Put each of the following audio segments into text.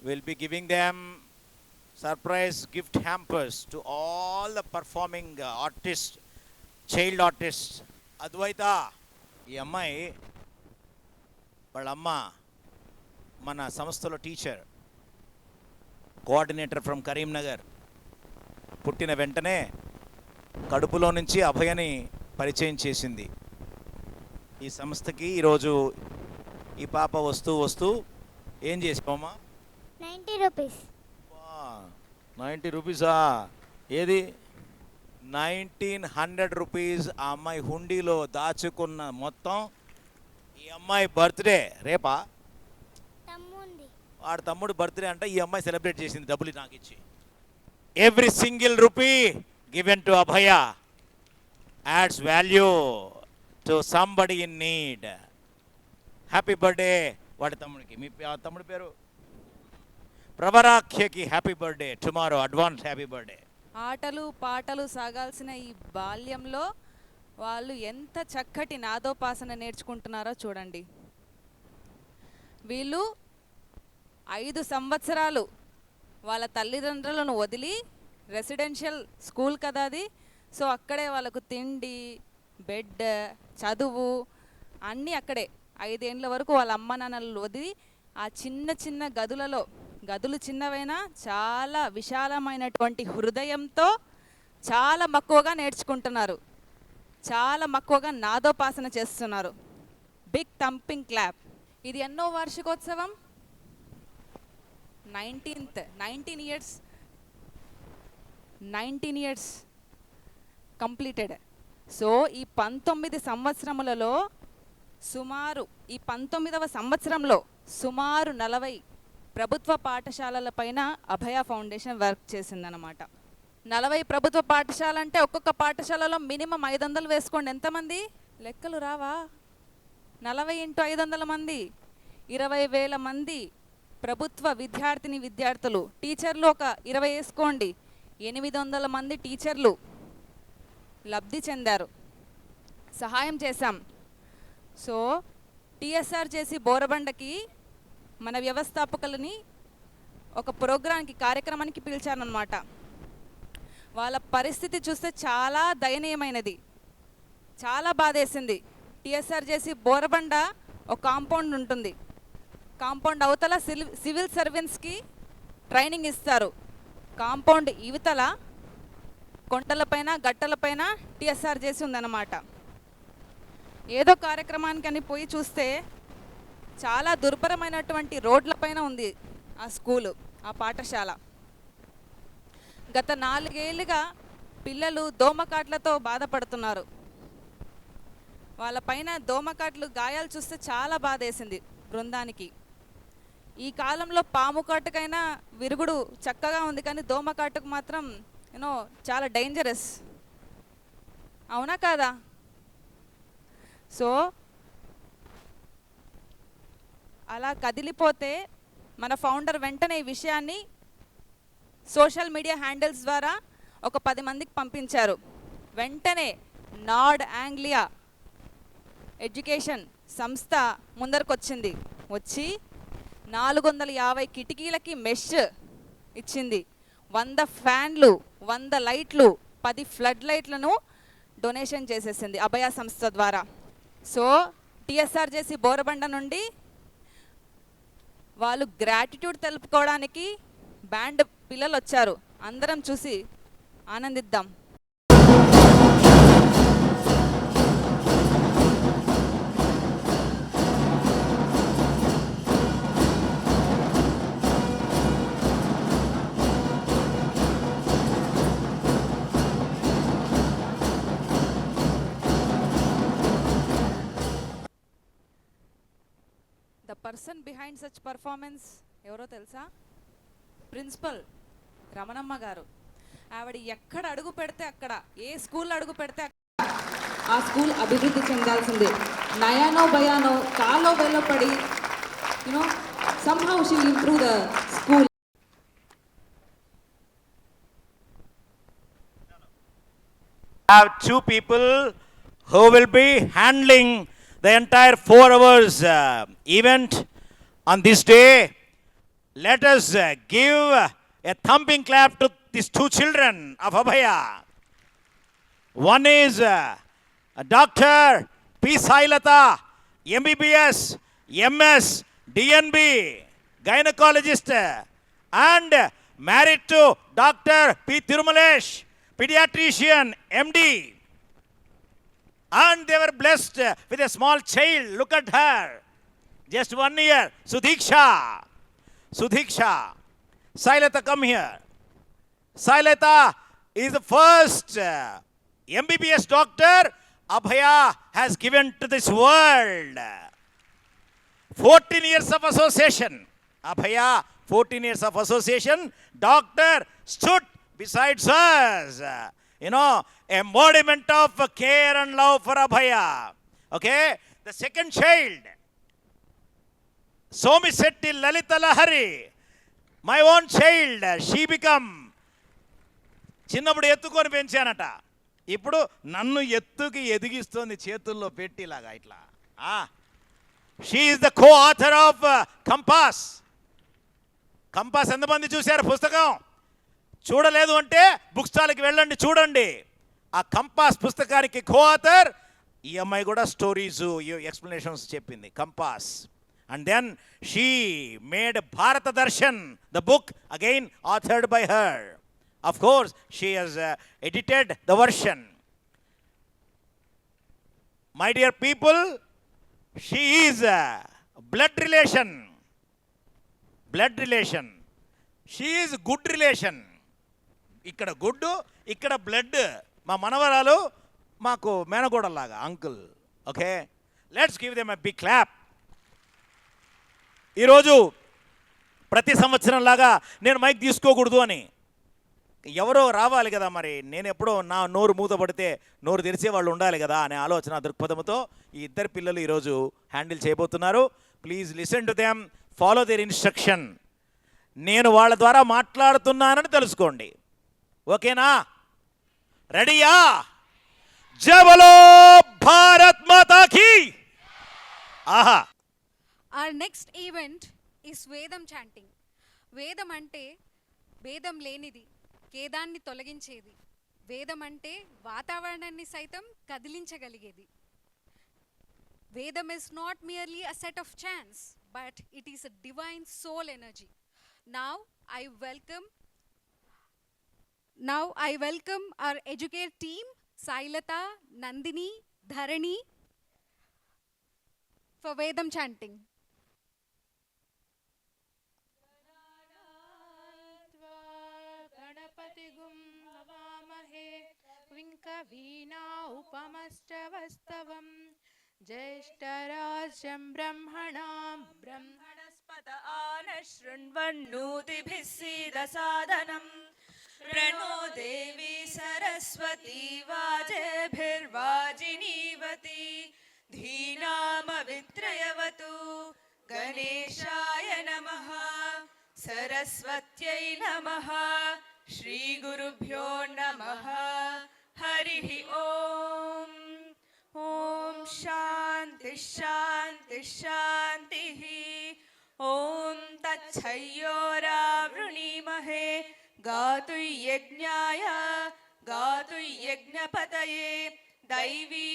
We'll be giving them surprise gift hampers to all the performing artists, child artists. అద్వైత, ఈ అమ్మాయి వాళ్ళ అమ్మ మన సంస్థలో టీచర్, కోఆర్డినేటర్ ఫ్రమ్ కరీంనగర్. పుట్టిన వెంటనే కడుపులో నుంచి అభయని పరిచయం చేసింది ఈ సంస్థకి. ఈరోజు ఈ పాప వస్తూ ఏం చేసావమ్మా? 90 రూపీస్. 90 రూపీసా? ఏది 1900 రూపీస్ ఆ అమ్మాయి హుండీలో దాచుకున్న మొత్తం. ఈ అమ్మాయి బర్త్డే రేపా? తమ్ముంది. వాడు తమ్ముడు బర్త్డే అంటే ఈ అమ్మాయి సెలబ్రేట్ చేసింది డబ్బులు నాకు ఇచ్చి. Every single rupee given to Abhaya adds value to somebody in need. Happy birthday వాడి తమ్ముడికి. మీ తమ్ముడి పేరు ప్రవరాఖ్యకి happy birthday tomorrow. Advance happy birthday. ఆటలు పాటలు సాగాల్సిన ఈ బాల్యంలో వాళ్ళు ఎంత చక్కటి నాదోపాసన నేర్చుకుంటున్నారో చూడండి. వీళ్ళు 5 సంవత్సరాలు వాళ్ళ తల్లిదండ్రులను వదిలి, రెసిడెన్షియల్ స్కూల్ కదా అది, సో అక్కడే వాళ్ళకు తిండి, బెడ్, చదువు అన్నీ అక్కడే. 5 ఏళ్ళ వరకు వాళ్ళ అమ్మ నాన్నలు వదిలి ఆ చిన్న చిన్న గదులలో, గదులు చిన్నవైనా చాలా విశాలమైనటువంటి హృదయంతో చాలా మక్కువగా నేర్చుకుంటున్నారు, చాలా మక్కువగా నాదోపాసన చేస్తున్నారు. Big thumping clap. ఇది ఎన్నో వార్షికోత్సవం? 19 ఇయర్స్ కంప్లీటెడ్. సో ఈ 19 సంవత్సరములలో సుమారు, ఈ 19వ సంవత్సరంలో సుమారు 40 ప్రభుత్వ పాఠశాలల పైన అభయ ఫౌండేషన్ వర్క్ చేసిందనమాట. 40 ప్రభుత్వ పాఠశాల అంటే ఒక్కొక్క పాఠశాలలో మినిమం 500 వేసుకోండి. ఎంతమంది? లెక్కలు రావా? 40 × 500 మంది, 20,000 మంది ప్రభుత్వ విద్యార్థులు. టీచర్లు ఒక 20 వేసుకోండి, 800 మంది టీచర్లు లబ్ధి చెందారు, సహాయం చేశాం. సో టిఎస్ఆర్ చేసి బోరబండకి మన వ్యవస్థాపకులని ఒక ప్రోగ్రాంకి, కార్యక్రమానికి పిలిచారనమాట. వాళ్ళ పరిస్థితి చూస్తే చాలా దయనీయమైనది, చాలా బాధేసింది. టిఎస్ఆర్ చేసి బోరబండ ఒక కాంపౌండ్ ఉంటుంది, కాంపౌండ్ అవతల సివిల్ సర్వెంట్స్కి ట్రైనింగ్ ఇస్తారు. కాంపౌండ్ ఇవతల కొండలపైన గట్టలపైన టిఎస్ఆర్ చేసి ఉందన్నమాట. ఏదో కార్యక్రమానికి అని పోయి చూస్తే చాలా దుర్భరమైనటువంటి రోడ్లపైన ఉంది ఆ స్కూలు, ఆ పాఠశాల. గత 4 ఏళ్ళుగా పిల్లలు దోమకాట్లతో బాధపడుతున్నారు. వాళ్ళపైన దోమకాట్లు గాయాలు చూస్తే చాలా బాధేసింది బృందానికి. ఈ కాలంలో పాము కాటుకైనా విరుగుడు చక్కగా ఉంది, కానీ దోమకాటుకు మాత్రం చాలా డేంజరస్. అవునా కాదా? సో అలా కదిలిపోతే మన ఫౌండర్ వెంటనే ఈ విషయాన్ని సోషల్ మీడియా హ్యాండిల్స్ ద్వారా ఒక 10 మందికి పంపించారు. వెంటనే నార్డ్ ఆంగ్లియా ఎడ్యుకేషన్ సంస్థ ముందరకు వచ్చింది. వచ్చి 450 కిటికీలకి మెష్ ఇచ్చింది, 100 ఫ్యాన్లు, 100 లైట్లు, 10 ఫ్లడ్ లైట్లను డొనేషన్ చేసేసింది అభయ సంస్థ ద్వారా. సో టిఎస్ఆర్ చేసి బోరబండ నుండి వాళ్ళు గ్రాటిట్యూడ్ తెలుపుకోవడానికి బ్యాండ్ పిల్లలు వచ్చారు. అందరం చూసి ఆనందిద్దాం. The person behind such performance ఎవరో తెలుసా? ప్రిన్సిపల్ రమణమ్మ గారు. ఆవిడ ఎక్కడ అడుగు పెడితే అక్కడ, ఏ స్కూల్ అడుగు పెడితే ఆ స్కూల్ అభివృద్ధి చెందాల్సిందే. నయానో భయానో కాలో వెలపడి somehow she will improve the school. Have 2 people who will be handling the entire 4 hours event on this day. Let us give a thumping clap to these two children of Abhaya. One is Dr. P. Sailata, MBBS, MS, DNB, gynecologist, and married to Dr. P. Tirumalesh, pediatrician, MD. And they were blessed with a small child. Look at her. Just 1 year. Sudhiksha. Sailata, come here. Sailata is the first MBBS doctor Abhaya has given to this world. 14 years of association. Abhaya, 14 years of association. Doctor stood besides us. Embodiment of care and love for Abhaya. Okay? The second child, Somisetti Lalita Lahari, my own child, she become, చిన్నప్పుడు ఎత్తుకొని పెంచానట, ఇప్పుడు నన్ను ఎత్తుకి ఎదిగిస్తోంది చేతుల్లో పెట్టిలాగా ఇట్లా. She is the co author of Compass. Compass ఎంతమంది చూశారు పుస్తకం? చూడలేదు అంటే బుక్ స్టాల్కి వెళ్ళండి, చూడండి. ఆ కంపాస్ పుస్తకానికి కో ఆథర్ ఈ అమ్మాయి కూడా స్టోరీస్ ఎక్స్ప్లెనేషన్స్ చెప్పింది, compass. And then she made Bharata Darshan, the book again authored by her. Of course, she has edited the version. My dear people, she is blood relation. Blood relation. She is good relation. ఇక్కడ గుడ్డు, ఇక్కడ blood. మా మనవరాలు మాకు మేనగోడలాగా, uncle. Okay, let's give them a big clap. ఈరోజు ప్రతి సంవత్సరం లాగా నేను మైక్ తీసుకోకూడదు అని ఎవరో రావాలి కదా, మరి నేను ఎప్పుడో నా నోరు మూతపడితే నోరు తెరిచే వాళ్ళు ఉండాలి కదా అనే ఆలోచన దృక్పథంతో ఈ ఇద్దరు పిల్లలు ఈరోజు హ్యాండిల్ చేయబోతున్నారు. Please listen to them, follow their instruction. నేను వాళ్ళ ద్వారా మాట్లాడుతున్నానని తెలుసుకోండి. ఓకేనా? రెడీయా? జై బోలో భారత్ మాతా కీ. ఆహా. Our next event is Vedam chanting. వేదం అంటే భేదం లేనిది, ఖేదాన్ని తొలగించేది. వేదం అంటే వాతావరణాన్ని సైతం కదిలించగలిగేది. వేదం is not merely a set of chants, but it is a divine soul energy. Now I welcome our educate team, Sailata, Nandini, Dharani, for Vedam chanting. गणपतिगुं नमामहे विङ्कवीणा उपमश्रवस्तवं ज्येष्ठराज्यं ब्रह्मणां ब्रह्मणस्पत आनशृण्वन्नोतिभिः सीदसादनं प्रणो देवी सरस्वती वाजेभिर्वाजिनीवती धीनामवित्रयवतु गणेशाय नमः सरस्वत्यै नमः श्रीगुरुभ्यो नमः हरिः ॐ ॐ शान्ति शान्ति शान्तिः ॐ तच्छयोरावृणीमहे गातु यज्ञाय गातु यज्ञपतये दैवी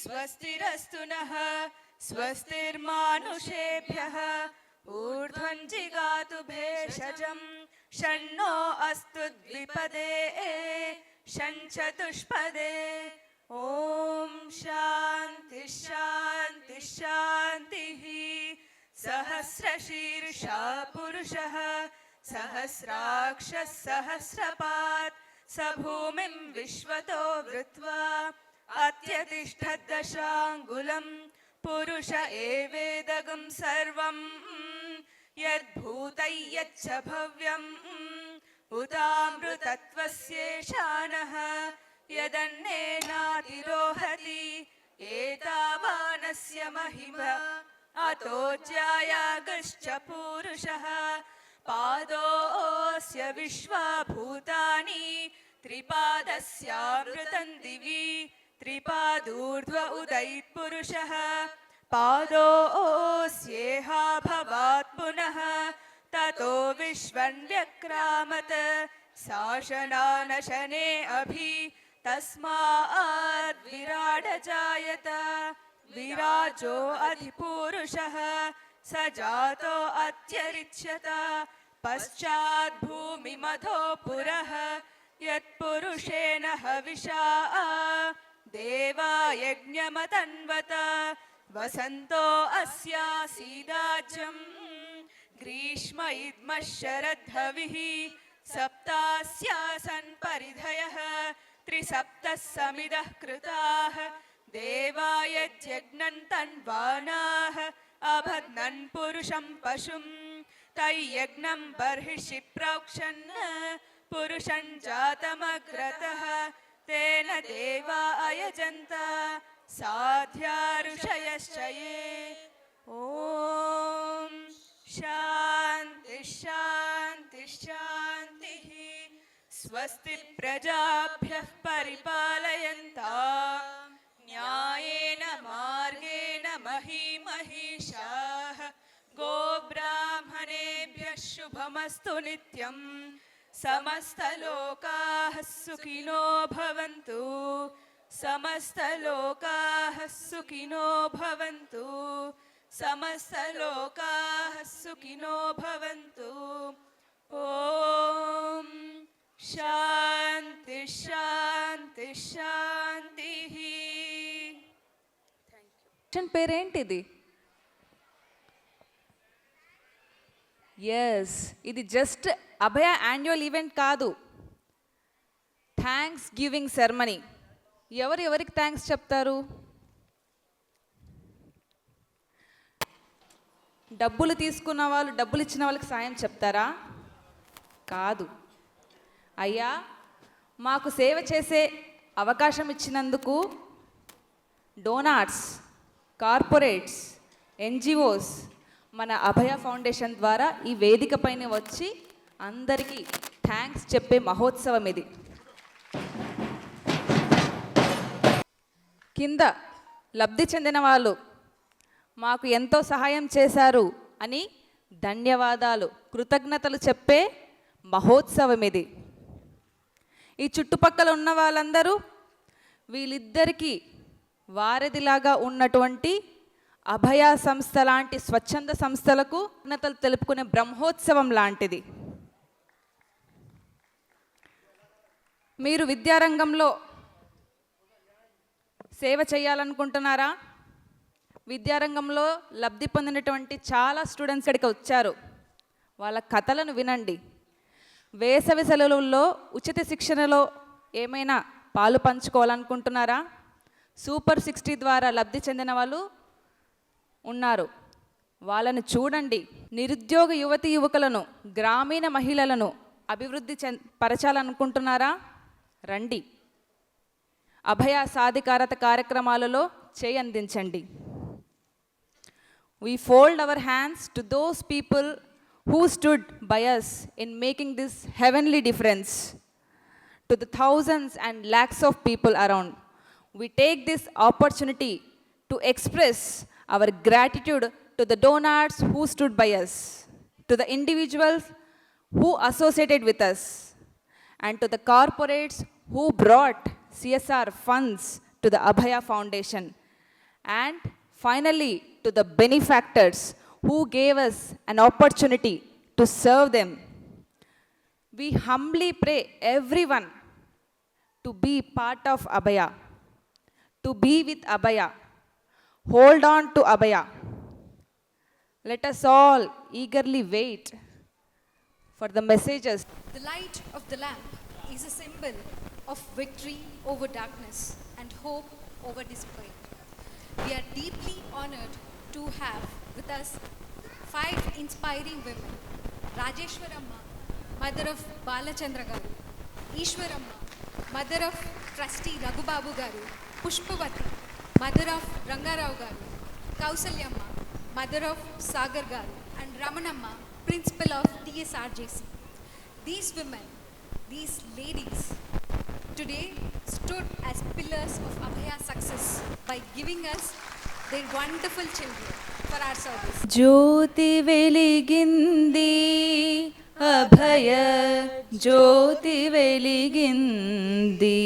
स्वस्तिरस्तु नः स्वस्तिर्मानुषेभ्यः ऊर्ध्वं जिगातु भेषजं षण्णो अस्तु द्विपदे षण्चतुष्पदे ॐ शान्ति शान्ति शान्तिः सहस्रशीर्षा पुरुषः सहस्राक्षः सहस्रपात् स भूमिं विश्वतो वृत्वा अत्यतिष्ठद्दशाङ्गुलं पुरुष एवेदगं सर्वं यद्भूतै यच्च भव्यम् उतामृतत्वस्येषानः यदन्नेनातिरोहति एतावानस्य महिमा अतो ज्यायागश्च पूरुषः पादोऽस्य विश्वाभूतानि त्रिपादस्यामृतं दिवि त्रिपादूर्ध्व उदैत्पुरुषः पादोऽस्येहा भवात् पुनः ततो विश्वन्व्यक्रामत् शासनानशने अभि तस्माद् विराड जायत विराजो अधिपुरुषः स जातो अत्यरिच्यत पश्चात् भूमिमधो पुरः यत्पुरुषेण हविषा देवा यज्ञमतन्वत वसन्तो अस्यासीदाज्यम् ग्रीष्म इद्मः शरद्धविः सप्तास्यासन् परिधयः त्रिसप्तः समिदः कृताः देवा यज्ञन् तन्वानाः अबध्नन् पुरुषं पशुं तैयज्ञं बर्हिषि प्रोक्षन् पुरुषं जातमग्रतः तेन देवा अयजन्त साध्या ऋषयश्च ये ॐ शान्ति शान्ति शान्तिः स्वस्ति प्रजाभ्यः परिपालयन्तां न्यायेन मार्गेण महीमहीषाः गोब्राह्मणेभ्यः शुभमस्तु नित्यम् समस्तलोकाः सुखिनो भवन्तु समस्तलोकाः सुखिनो भवन्तु समस्तलोकाः सुखिनो भवन्तु ॐ शान्ति शान्ति शान्तिः పేరేంటిది? ఎస్, ఇది జస్ట్ అభయ యాన్యువల్ ఈవెంట్ కాదు, థ్యాంక్స్ గివింగ్ సెరమనీ. ఎవరికి థ్యాంక్స్ చెప్తారు? డబ్బులు తీసుకున్న వాళ్ళు డబ్బులు ఇచ్చిన వాళ్ళకి సాయం చెప్తారా? కాదు. అయ్యా, మాకు సేవ చేసే అవకాశం ఇచ్చినందుకు డోనార్స్, కార్పొరేట్స్, ఎన్జిఓస్ మన అభయ ఫౌండేషన్ ద్వారా ఈ వేదిక పైన వచ్చి అందరికీ థ్యాంక్స్ చెప్పే మహోత్సవం ఇది. కింద లబ్ధి చెందిన వాళ్ళు మాకు ఎంతో సహాయం చేశారు అని ధన్యవాదాలు, కృతజ్ఞతలు చెప్పే మహోత్సవం ఇది. ఈ చుట్టుపక్కల ఉన్న వాళ్ళందరూ వీళ్ళిద్దరికీ వారధిలాగా ఉన్నటువంటి అభయ సంస్థ లాంటి స్వచ్ఛంద సంస్థలకు కృతజ్ఞతలు తెలుపుకునే బ్రహ్మోత్సవం లాంటిది. మీరు విద్యారంగంలో సేవ చేయాలనుకుంటున్నారా? విద్యారంగంలో లబ్ధి పొందినటువంటి చాలా స్టూడెంట్స్ ఇక్కడికి వచ్చారు. వాళ్ళ కథలను వినండి. వేసవి సెలవుల్లో ఉచిత శిక్షణలో ఏమైనా పాలు పంచుకోవాలనుకుంటున్నారా? సూపర్ 60 ద్వారా లబ్ధి చెందిన వాళ్ళు ఉన్నారు, వాళ్ళను చూడండి. నిరుద్యోగ యువతి యువకులను, గ్రామీణ మహిళలను అభివృద్ధి పరచాలనుకుంటున్నారా? రండి. అభయ సాధికారత కార్యక్రమాలలో చేయి అందించండి. We fold our hands to those people who stood by us in making this heavenly difference to the thousands and lakhs of people around. We take this opportunity to express our gratitude to the donors who stood by us, to the individuals who associated with us, and to the corporates who brought CSR funds to the Abhaya Foundation, and finally to the benefactors who gave us an opportunity to serve them. We humbly pray everyone to be part of Abhaya, to be with Abhaya, hold on to Abhaya. Let us all eagerly wait for the messages. The light of the lamp is a symbol of victory over darkness and hope over despair. We are deeply honored to have with us 5 inspiring women. Rajeshwaramma, mother of Balachandra Garu; Ishwaramma, mother of trustee Raghubabu Garu; Pushpavati, mother of Rangarao Garu; Kausalyamma, mother of Sagar Garu; and Ramanamma, principal of TSRJC. These women, these ladies, today stood as pillars of Abhaya's success by giving us their wonderful children. for our service. జ్యోతి వెలిగింది అభయ జ్యోతి వెలిగింది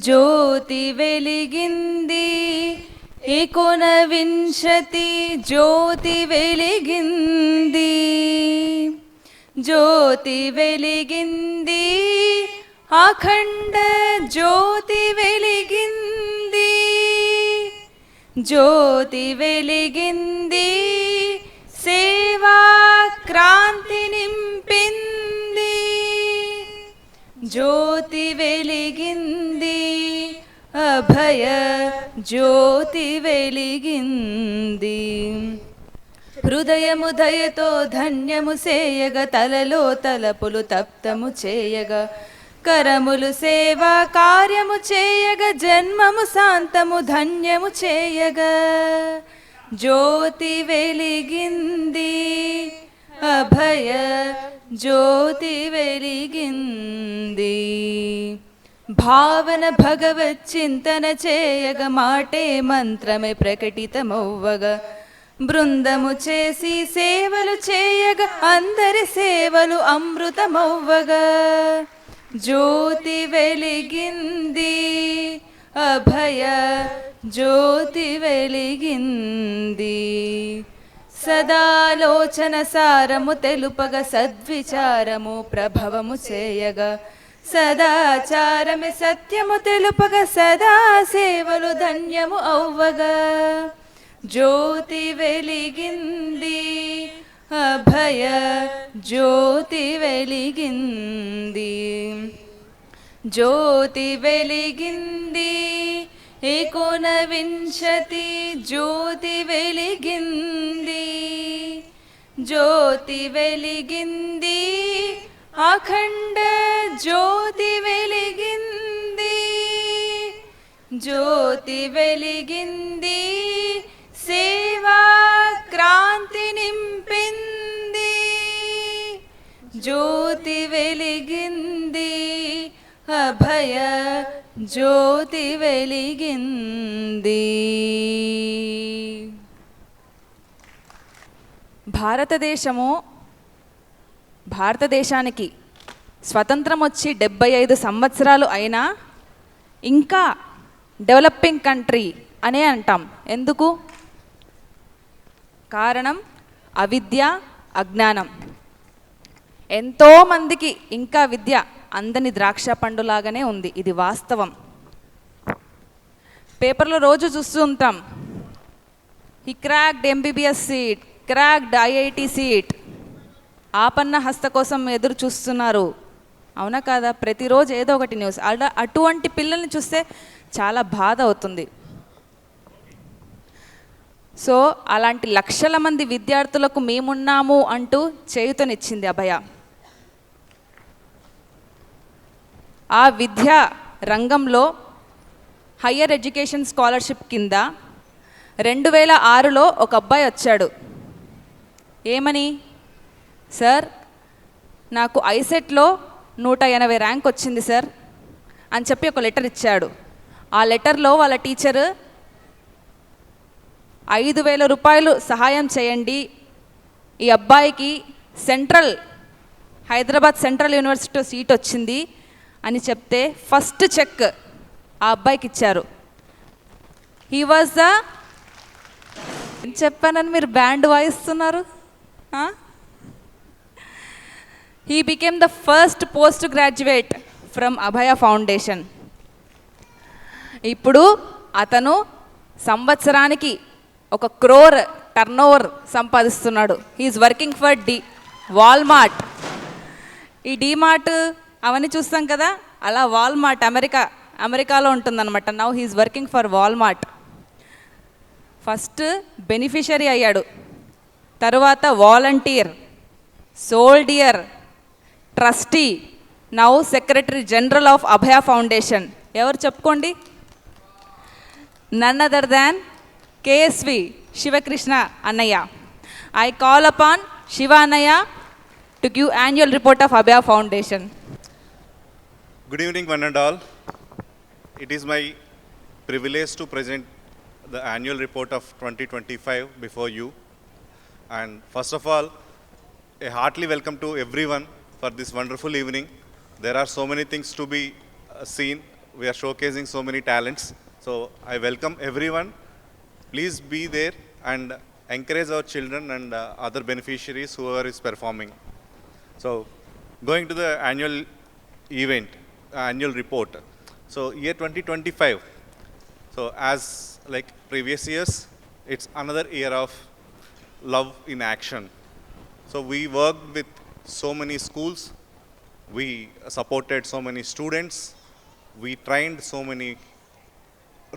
జ్యోతి వెలిగింది 19 జ్యోతి వెలిగింది జ్యోతి వెలిగింది అఖండ జ్యోతి వెలిగింది జ్యోతి వెలిగింది సేవా క్రాంతి నింపింది జ్యోతి వెలిగింది అభయ జ్యోతి వెలిగింది హృదయము దయతో ధన్యము సేయగ తలలో తలపులు తప్తము చేయగ కరములు సేవా కార్యము చేయగ జన్మము శాంతము ధన్యము చేయగ జ్యోతి వెలిగింది అభయ జ్యోతి వెలిగింది భావన భగవత్ చింతన చేయగ మాటే మంత్రమే ప్రకటితమవ్వగ బృందము చేసి సేవలు చేయగ అందరి సేవలు అమృతమవ్వగ జ్యోతి వెలిగింది అభయ జ్యోతి వెలిగింది సదాలోచన సారము తెలుపగ సద్విచారము ప్రభవము చేయగ సదాచారమే సత్యము తెలుపగ సదా సేవలు ధన్యము అవ్వగ జ్యోతి వెలిగింది అభయ జ్యోతి వెలిగింది జ్యోతి వెలిగింది 19 జ్యోతి వెలిగింది జ్యోతి వెలిగింది అఖండ జ్యోతి వెలిగింది జ్యోతి వెలిగింది సేవా క్రాంతి నింపింది జ్యోతి వెలిగింది అభయ జ్యోతి వెలిగింది భారతదేశానికి స్వతంత్రం వచ్చి 75 సంవత్సరాలు అయినా ఇంకా డెవలపింగ్ కంట్రీ అనే అంటాం. ఎందుకు? కారణం అవిద్య, అజ్ఞానం. ఎంతోమందికి ఇంకా విద్య అందని ద్రాక్ష పండులాగానే ఉంది. ఇది వాస్తవం. పేపర్లో రోజు చూస్తూ ఉంటాం, he cracked MBBS seat, cracked IIT seat. ఆపన్న హస్త కోసం ఎదురు చూస్తున్నారు. అవునా కాదా? ప్రతిరోజు ఏదో ఒకటి న్యూస్. అటువంటి పిల్లల్ని చూస్తే చాలా బాధ అవుతుంది. సో అలాంటి లక్షల మంది విద్యార్థులకు మేమున్నాము అంటూ చేయుతనిచ్చింది అభయ. ఆ విద్యా రంగంలో హయ్యర్ ఎడ్యుకేషన్ స్కాలర్షిప్ కింద 2006లో ఒక అబ్బాయి వచ్చాడు. ఏమని? సార్, నాకు ఐసెట్లో 180 ర్యాంక్ వచ్చింది సార్ అని చెప్పి ఒక లెటర్ ఇచ్చాడు. ఆ లెటర్లో వాళ్ళ టీచరు 5,000 రూపాయలు సహాయం చేయండి, ఈ అబ్బాయికి హైదరాబాద్ సెంట్రల్ యూనివర్సిటీలో సీట్ వచ్చింది అని చెప్తే ఫస్ట్ చెక్ ఆ అబ్బాయికి ఇచ్చారు. హీ వాజ్ ద చెప్పానని మీరు బ్యాండ్ వాయిస్తున్నారు. He became the first post graduate from Abhaya foundation. ఇప్పుడు అతను సంవత్సరానికి 1 crore టర్నోవర్ సంపాదిస్తున్నాడు. He's working for Walmart. ఈ డీమార్ట్ అవన్నీ చూస్తాం కదా, అలా వాల్మార్ట్ అమెరికాలో ఉంటుందన్నమాట. Now he's working for Walmart. First beneficiary అయ్యాడు, తరువాత volunteer, soldier, trustee, now secretary general of Abhaya foundation. ఎవరు చెప్పుకోండి? None other than K S V Sivakrishna అన్నయ్య. ఐ కాల్ అపాన్ శివ అన్నయ్య to give annual report of Abhaya Foundation. Good evening, one and all. It is my privilege to present the annual report of 2025 before you. And first of all, a heartily welcome to everyone for this wonderful evening. There are so many things to be seen. We are showcasing so many talents. So I welcome everyone. Please be there and encourage our children and other beneficiaries, whoever is performing. So going to the annual event, annual report. So year 2025. So as like previous years, it's another year of love in action. So we worked with so many schools, we supported so many students, we trained so many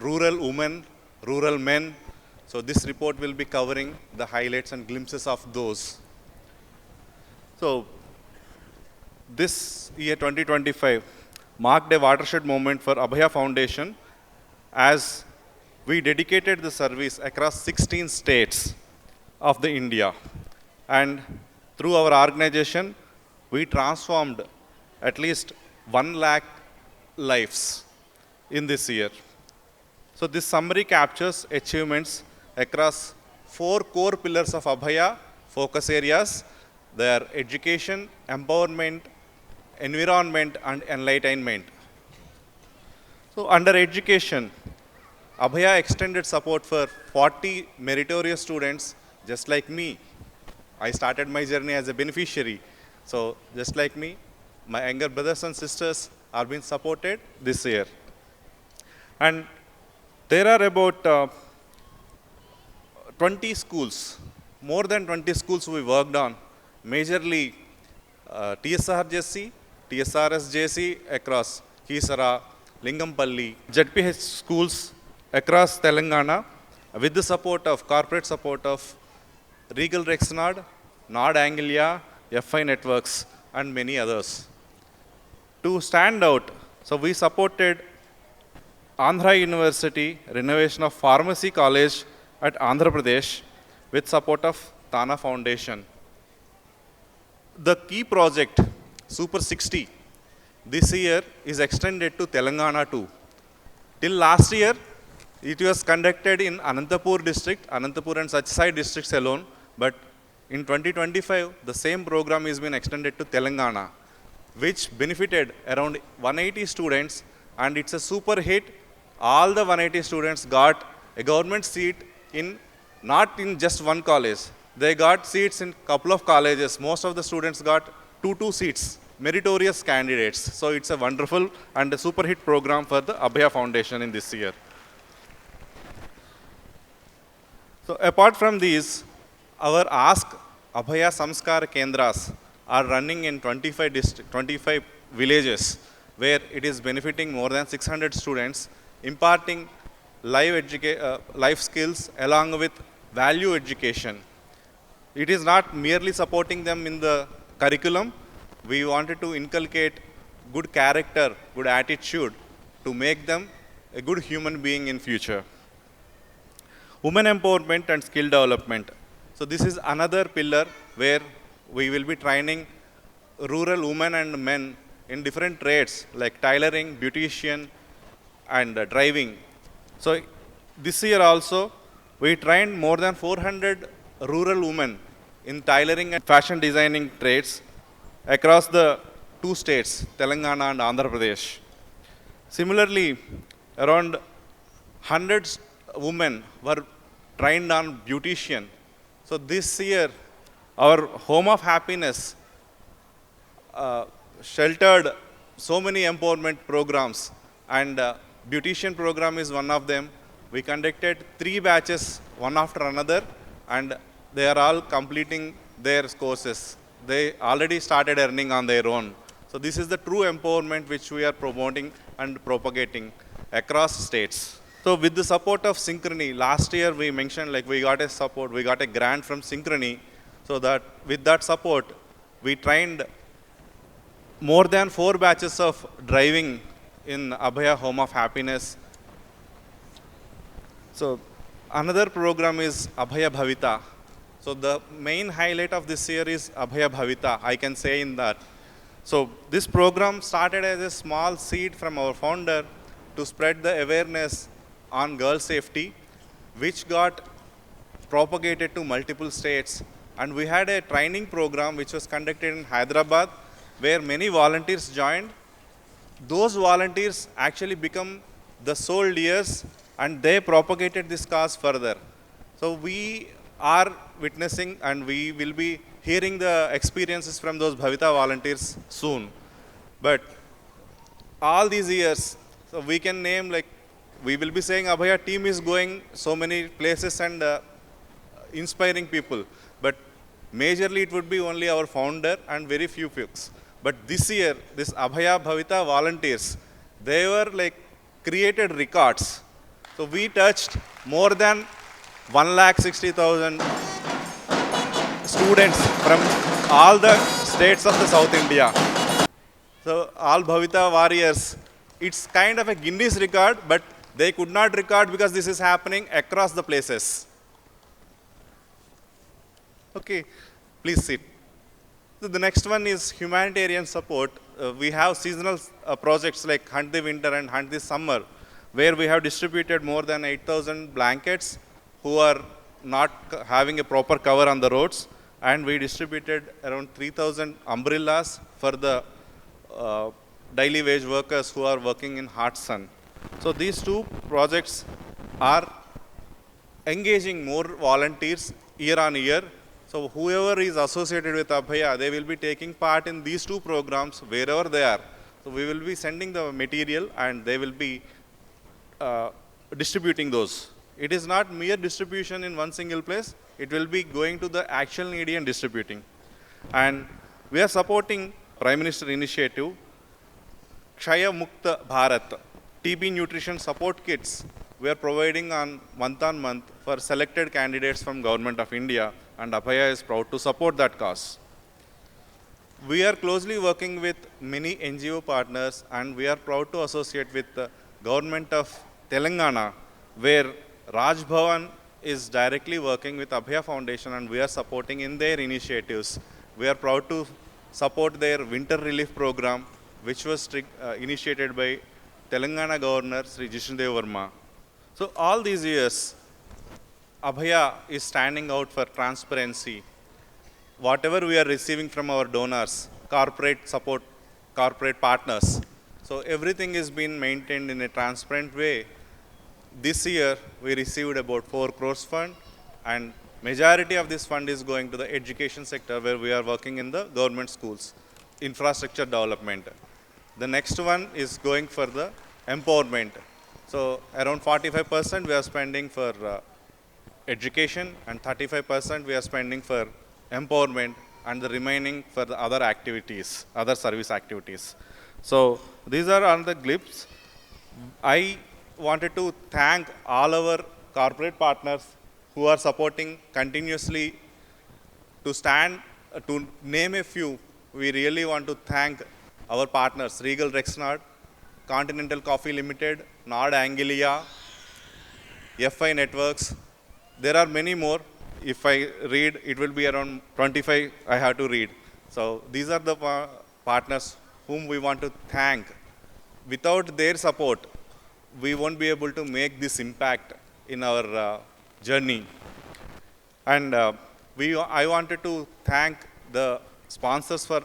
rural women, rural men. So this report will be covering the highlights and glimpses of those. So this year 2025 marked a watershed moment for Abhaya Foundation as we dedicated the service across 16 states of the India. And through our organization, we transformed at least 1 lakh lives in this year. So this summary captures achievements across 4 core pillars of Abhaya focus areas. They are education, empowerment, environment, and enlightenment. So under education, Abhaya extended support for 40 meritorious students just like me. I started my journey as a beneficiary. So just like me, my younger brothers and sisters are being supported this year. And there are about 20 schools, more than 20 schools we worked on, majorly TSRJC, TSRSJC across Kisara, Lingampalli, ZPH schools across Telangana with the support of, corporate support of Regal Rexnord, Nord Anglia, FI Networks and many others. To stand out, so we supported Andhra University renovation of Pharmacy College at Andhra Pradesh with support of Tana Foundation. The key project, Super 60, this year is extended to Telangana too. Till last year, it was conducted in Anantapur district, Anantapur and Sachsai districts alone, but in 2025, the same program is been extended to Telangana, which benefited around 180 students, and it's a super hit. All the 180 students got a government seat in, not in just one college. They got seats in couple of colleges. Most of the students got 2 seats, meritorious candidates. So it's a wonderful and a super hit program for the Abhaya Foundation in this year. So apart from these, our Ask Abhaya Samskar Kendras are running in 25 villages where it is benefiting more than 600 students, imparting life skills along with value education. It is not merely supporting them in the curriculum. We wanted to inculcate good character, good attitude to make them a good human being in future. Women empowerment and skill development. So this is another pillar where we will be training rural women and men in different trades like tailoring, beautician, and driving. So this year also, we trained more than 400 rural women in tailoring and fashion designing trades across the 2 states, Telangana and Andhra Pradesh. Similarly, around 100 women were trained on beautician. So this year, our Home of Happiness sheltered so many empowerment programs, and beautician program is one of them. We conducted 3 batches, one after another, and they are all completing their courses. They already started earning on their own. So this is the true empowerment which we are promoting and propagating across states. So with the support of Synchrony, last year we mentioned like we got a grant from Synchrony. So that with that support, we trained more than 4 batches of driving in Abhaya Home of Happiness. So another program is Abhaya Bhavita. So the main highlight of this year is Abhaya Bhavita, I can say in that. So this program started as a small seed from our founder to spread the awareness on girl safety. which got propagated to multiple states. And we had a training program which was conducted in Hyderabad, where many volunteers joined. Those volunteers actually become the soldiers, and they propagated this cause further. So we are witnessing, and we will be hearing the experiences from those Bhavita volunteers soon. But all these years, so we can name, like, we will be saying Abhaya team is going so many places and inspiring people. But majorly it would be only our founder and very few folks. But this year, this Abhaya Bhavita volunteers, they were like created records. So we touched more than 1,60,000 students from all the states of the South India. So all Bhavita warriors, it's kind of a Guinness record, but they could not record because this is happening across the places. Okay, please sit. So the next one is humanitarian support. We have seasonal projects like Hunt the Winter and Hunt the Summer, where we have distributed more than 8,000 blankets who are not having a proper cover on the roads, and we distributed around 3,000 umbrellas for the daily wage workers who are working in hot sun. So these two projects are engaging more volunteers year on year. So whoever is associated with Abhaya, they will be taking part in these two programs wherever they are. So we will be sending the material, and they will be distributing those. It is not mere distribution in one single place. It will be going to the actual needy and distributing. And we are supporting Prime Minister initiative, Kshaya Mukta Bharat, TB nutrition support kits. We are providing on month for selected candidates from Government of India, and Abhaya is proud to support that cause. We are closely working with many NGO partners, and we are proud to associate with the Government of Telangana, where Raj Bhavan is directly working with Abhaya Foundation, and we are supporting in their initiatives. We are proud to support their winter relief program, which was initiated by Telangana Governor Sri Jishnudev Verma. So all these years, Abhaya is standing out for transparency. Whatever we are receiving from our donors, corporate support, corporate partners, so everything is being maintained in a transparent way. This year, we received about 4 crores fund, and majority of this fund is going to the education sector, where we are working in the government schools, infrastructure development. The next one is going for the empowerment. So around 45% we are spending for education, and 35% we are spending for empowerment, and the remaining for the other activities, other service activities. So these are all the glimpses. I wanted to thank all our corporate partners who are supporting continuously. To name a few, we really want to thank our partners, Regal Rexnord, Continental Coffee Limited, Nord Anglia, FI Networks. There are many more. If I read, it will be around 25 I have to read. So these are the partners whom we want to thank. Without their support, we won't be able to make this impact in our journey. And I wanted to thank the sponsors for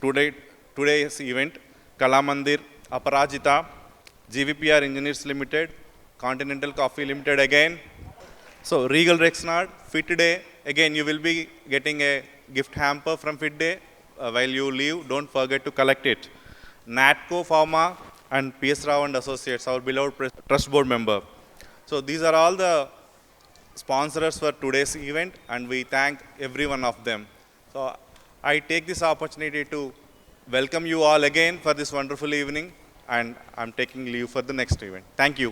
today's event: Kalamandir, Aparajita, GVPR Engineers Limited, Continental Coffee Limited again. So Regal Rexnord, Fit Day, again you will be getting a gift hamper from Fit Day while you leave. Don't forget to collect it. Natco Pharma and PS Rao and Associates, our beloved trust board member. So these are all the sponsors for today's event, and we thank every one of them. So I take this opportunity to welcome you all again for this wonderful evening, and I'm taking leave for the next event. Thank you.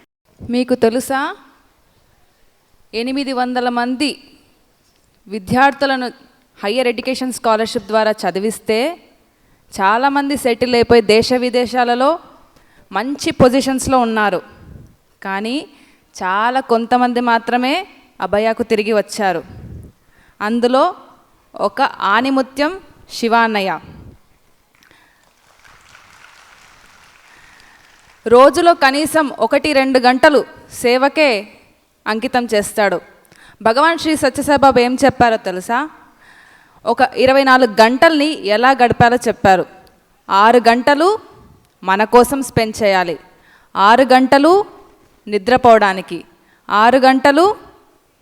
మీకు తెలుసా 800 మంది విద్యార్థులను higher education scholarship ద్వారా చదివిస్తే చాలామంది settle అయిపోయి దేశ విదేశాలలో మంచి పొజిషన్స్లో ఉన్నారు. కానీ చాలా కొంతమంది మాత్రమే అభయాకు తిరిగి వచ్చారు. అందులో ఒక ఆణిముత్యం శివాన్నయ్య. రోజులో కనీసం 1-2 గంటలు సేవకే అంకితం చేస్తాడు. భగవాన్ శ్రీ సత్యసాయిబాబా ఏం చెప్పారో తెలుసా? ఒక 24 గంటల్ని ఎలా గడపాలో చెప్పారు. 6 గంటలు మన కోసం స్పెండ్ చేయాలి, 6 గంటలు నిద్రపోవడానికి, 6 గంటలు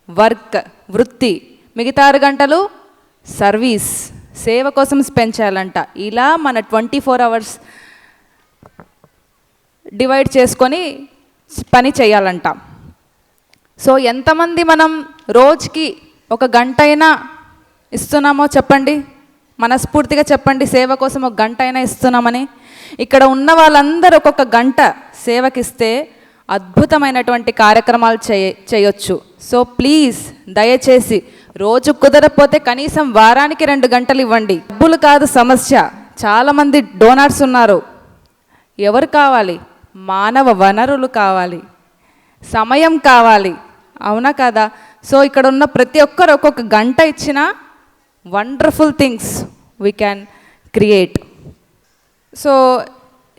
వర్క్ వృత్తి, మిగతా 6 గంటలు సర్వీస్ సేవ కోసం స్పెండ్ చేయాలంట. ఇలా మన 24 అవర్స్ డివైడ్ చేసుకొని పని చేయాలంట. సో ఎంతమంది మనం రోజుకి 1 గంట అయినా ఇస్తున్నామో చెప్పండి, మనస్ఫూర్తిగా చెప్పండి, సేవ కోసం 1 గంట అయినా ఇస్తున్నామని. ఇక్కడ ఉన్న వాళ్ళందరూ ఒక్కొక్క గంట సేవకిస్తే అద్భుతమైనటువంటి కార్యక్రమాలు చేయొచ్చు. సో ప్లీజ్ దయచేసి రోజు కుదరకపోతే కనీసం వారానికి 2 గంటలు ఇవ్వండి. డబ్బులు కాదు సమస్య, చాలామంది డోనర్స్ ఉన్నారు. ఎవరు కావాలి? మానవ వనరులు కావాలి, సమయం కావాలి, అవునా కదా? సో ఇక్కడ ఉన్న ప్రతి ఒక్కరు ఒక్కొక్క గంట ఇచ్చినా wonderful things we can create. So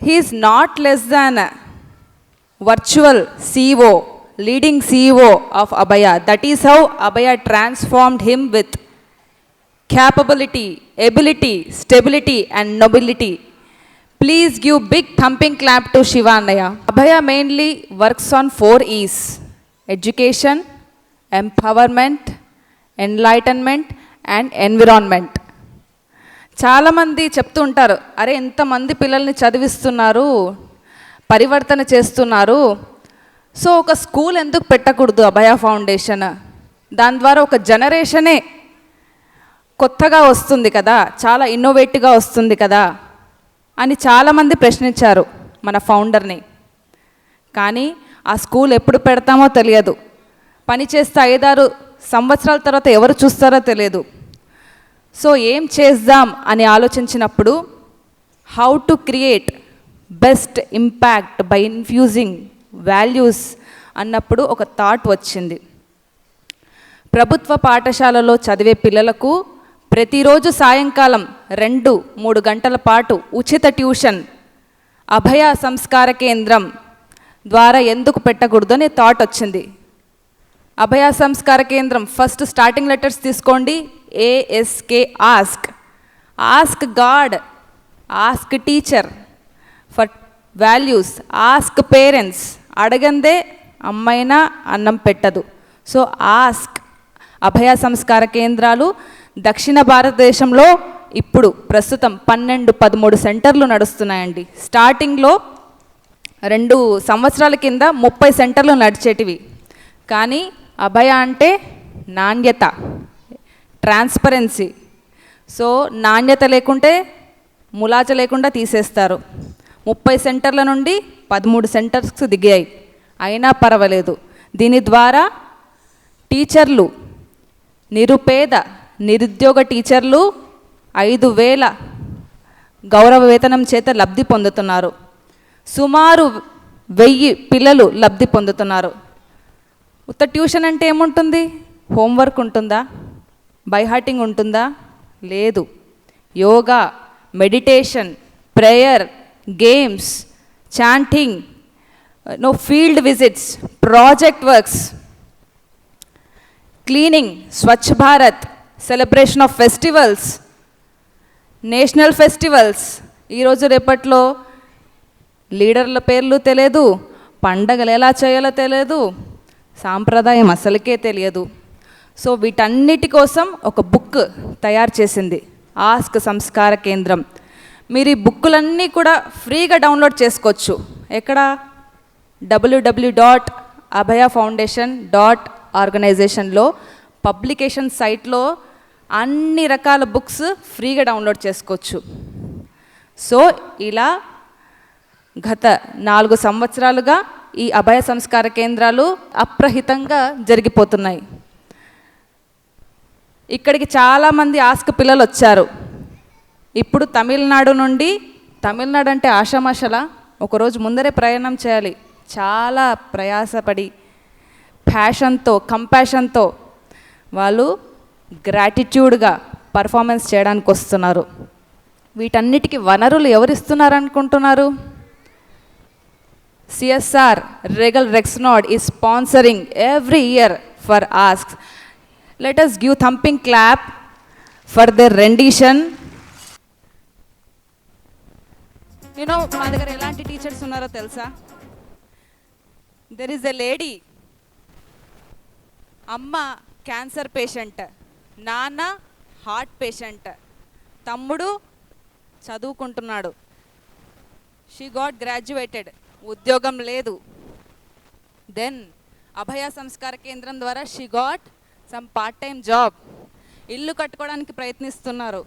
he's not less than virtual CEO, leading CEO of Abhaya. That is how Abhaya transformed him with capability, ability, stability and nobility. Please give big thumping clap to Shivanaya. Abhaya mainly works on 4 E's: education, empowerment, enlightenment and environment. చాలామంది చెప్తూ ఉంటారు, అరే ఎంతమంది పిల్లల్ని చదివిస్తున్నారు, పరివర్తన చేస్తున్నారు, so ఒక స్కూల్ ఎందుకు పెట్టకూడదు అభయ ఫౌండేషన్? దాని ద్వారా ఒక జనరేషనే కొత్తగా వస్తుంది కదా, చాలా ఇన్నోవేటివ్గా వస్తుంది కదా అని చాలామంది ప్రశ్నించారు మన ఫౌండర్ని. కానీ ఆ స్కూల్ ఎప్పుడు పెడతామో తెలియదు, పనిచేస్తే 5-6 సంవత్సరాల తర్వాత ఎవరు చూస్తారో తెలియదు. సో ఏం చేద్దాం అని ఆలోచించినప్పుడు how to create best impact by infusing values అన్నప్పుడు ఒక థాట్ వచ్చింది. ప్రభుత్వ పాఠశాలలో చదివే పిల్లలకు ప్రతిరోజు సాయంకాలం 2-3 గంటల పాటు ఉచిత ట్యూషన్ అభయ సంస్కార కేంద్రం ద్వారా ఎందుకు పెట్టకూడదు అనే థాట్ వచ్చింది. Abhaya Samskara Kendram first starting letters తీసుకోండి, ASK, ask. Ask God, ask teacher for values, ask parents. అడగందే అమ్మైనా అన్నం పెట్టదు. So ask. అభయ సంస్కార కేంద్రాలు దక్షిణ భారతదేశంలో ఇప్పుడు ప్రస్తుతం 12-13 సెంటర్లు నడుస్తున్నాయండి. స్టార్టింగ్లో 2 సంవత్సరాల కింద 30 సెంటర్లు నడిచేటివి. కానీ అభయ అంటే నాణ్యత, ట్రాన్స్పరెన్సీ. సో నాణ్యత లేకుంటే ములాజ లేకుండా తీసేస్తారు. 30 సెంటర్ల నుండి 13 సెంటర్స్ దిగాయి, అయినా పర్వాలేదు. దీని ద్వారా టీచర్లు, నిరుపేద నిరుద్యోగ టీచర్లు 5,000 గౌరవ వేతనం చేత లబ్ధి పొందుతున్నారు. సుమారు 1000 పిల్లలు లబ్ధి పొందుతున్నారు. ఉత్త ట్యూషన్ అంటే ఏముంటుంది? హోంవర్క్ ఉంటుందా? బైహార్టింగ్ ఉంటుందా? లేదు. Yoga, meditation, prayer, games, chanting, field visits, project works, cleaning, Swachh Bharat, celebration of festivals, national festivals. ఈరోజు రేపట్లో లీడర్ల పేర్లు తెలియదు, పండగలు ఎలా చేయాలో తెలియదు, సాంప్రదాయం అసలుకే తెలియదు. సో వీటన్నిటి కోసం ఒక బుక్ తయారు చేసింది ఆస్క్ సంస్కార కేంద్రం. మీరు ఈ బుక్కులన్నీ కూడా ఫ్రీగా డౌన్లోడ్ చేసుకోవచ్చు. ఎక్కడ? www.abhayafoundation.organizationలో పబ్లికేషన్ సైట్లో అన్ని రకాల బుక్స్ ఫ్రీగా డౌన్లోడ్ చేసుకోవచ్చు. సో ఇలా గత 4 సంవత్సరాలుగా ఈ అభయ సంస్కార కేంద్రాలు అప్రహితంగా జరిగిపోతున్నాయి. ఇక్కడికి చాలామంది ఆస్క్ పిల్లలు వచ్చారు. ఇప్పుడు తమిళనాడు నుండి, తమిళనాడు అంటే ఆషామాషలా, ఒకరోజు ముందరే ప్రయాణం చేయాలి. చాలా ప్రయాసపడి ప్యాషన్తో, కంపాషన్తో వాళ్ళు గ్రాటిట్యూడ్గా పర్ఫార్మెన్స్ చేయడానికి వస్తున్నారు. వీటన్నిటికీ వనరులు ఎవరు ఇస్తున్నారు అనుకుంటున్నారు? CSR Regal Rexnord is sponsoring every year for asks. Let us give thumping clap for their rendition. మా దగ్గర ఎలాంటి టీచర్స్ ఉన్నారో తెలుసా? దెర్ ఈస్ ఎ లేడీ, అమ్మ క్యాన్సర్ పేషెంట్, నాన్న హార్ట్ పేషెంట్, తమ్ముడు చదువుకుంటున్నాడు. షీ గాట్ గ్రాడ్యుయేటెడ్, ఉద్యోగం లేదు. దెన్ అభయ సంస్కార కేంద్రం ద్వారా she got some part time job. ఇల్లు కట్టుకోవడానికి ప్రయత్నిస్తున్నారు.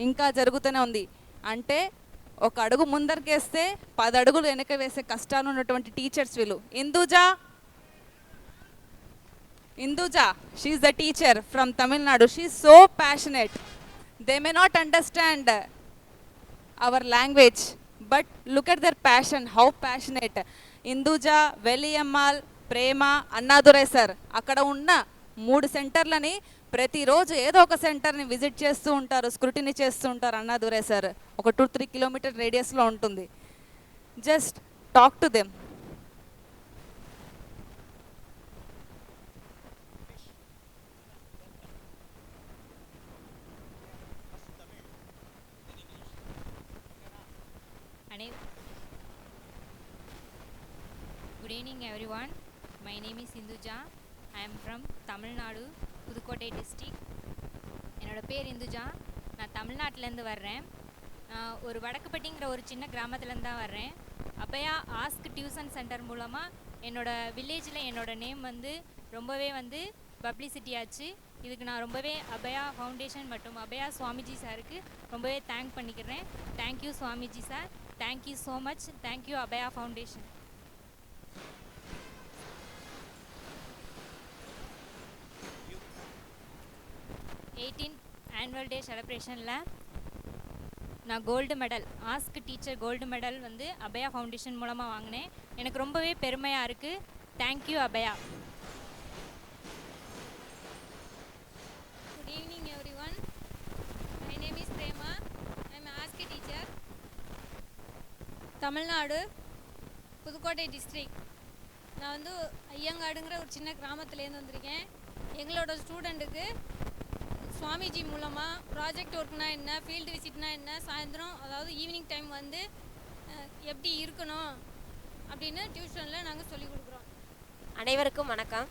ఇంకా జరుగుతూనే ఉంది. అంటే ఒక అడుగు ముందరికేస్తే 10 అడుగులు వెనక వేసే కష్టాలు ఉన్నటువంటి టీచర్స్ వీళ్ళు. Induja, she is a teacher from Tamil Nadu. She is so passionate. They may not understand our language, but look at their passion, how passionate. Induja, Veliammal, Prema, Annadurai sir, అక్కడ ఉన్న 3 సెంటర్లని ప్రతిరోజు ఏదో ఒక సెంటర్ని visit చేస్తూ ఉంటారు, scrutiny చేస్తూ ఉంటారు. అన్నాదురై సార్ ఒక 2-3 కిలోమీటర్ రేడియస్లో ఉంటుంది. Just talk to them. Good evening everyone. My name is Induja. I am from Tamil Nadu, Pudukkottai district. என்னோடய பேர் இந்துஜா. நான் தமிழ்நாட்டிலேருந்து வர்றேன். ஒரு வடக்குப்பட்டிங்கிற ஒரு சின்ன கிராமத்துலேருந்து தான் வர்றேன். அபயா ஆஸ்க் டியூஷன் சென்டர் மூலமாக என்னோடய வில்லேஜில் என்னோடய நேம் வந்து ரொம்பவே வந்து பப்ளிசிட்டி ஆச்சு. இதுக்கு நான் ரொம்பவே அபயா ஃபவுண்டேஷன் மற்றும் அபயா சுவாமிஜி சாருக்கு ரொம்பவே தேங்க் பண்ணிக்கிறேன். Thank you Swamiji sir, thank you so much, thank you Abhaya foundation. 18th annual day செலிப்ரேஷனில் நான் gold medal, ask teacher gold medal வந்து அபயா ஃபவுண்டேஷன் மூலமாக வாங்கினேன். எனக்கு ரொம்பவே பெருமையாக இருக்குது. Thank you Abhaya. Good evening every one. My name is Prema. I am ask teacher, Tamil Nadu, Pudukkottai district. நான் வந்து ஐயங்காடுங்கிற ஒரு சின்ன கிராமத்துலேருந்து வந்திருக்கேன். எங்களோட ஸ்டூடெண்ட்டுக்கு சுவாமிஜி மூலமாக ப்ராஜெக்ட் ஒர்க்னா என்ன, ஃபீல்டு விசிட்னா என்ன, சாயந்தரம் அதாவது ஈவினிங் டைம் வந்து எப்படி இருக்கணும் அப்படின்னு டியூஷனில் நாங்கள் சொல்லிக் கொடுக்குறோம். அனைவருக்கும் வணக்கம்.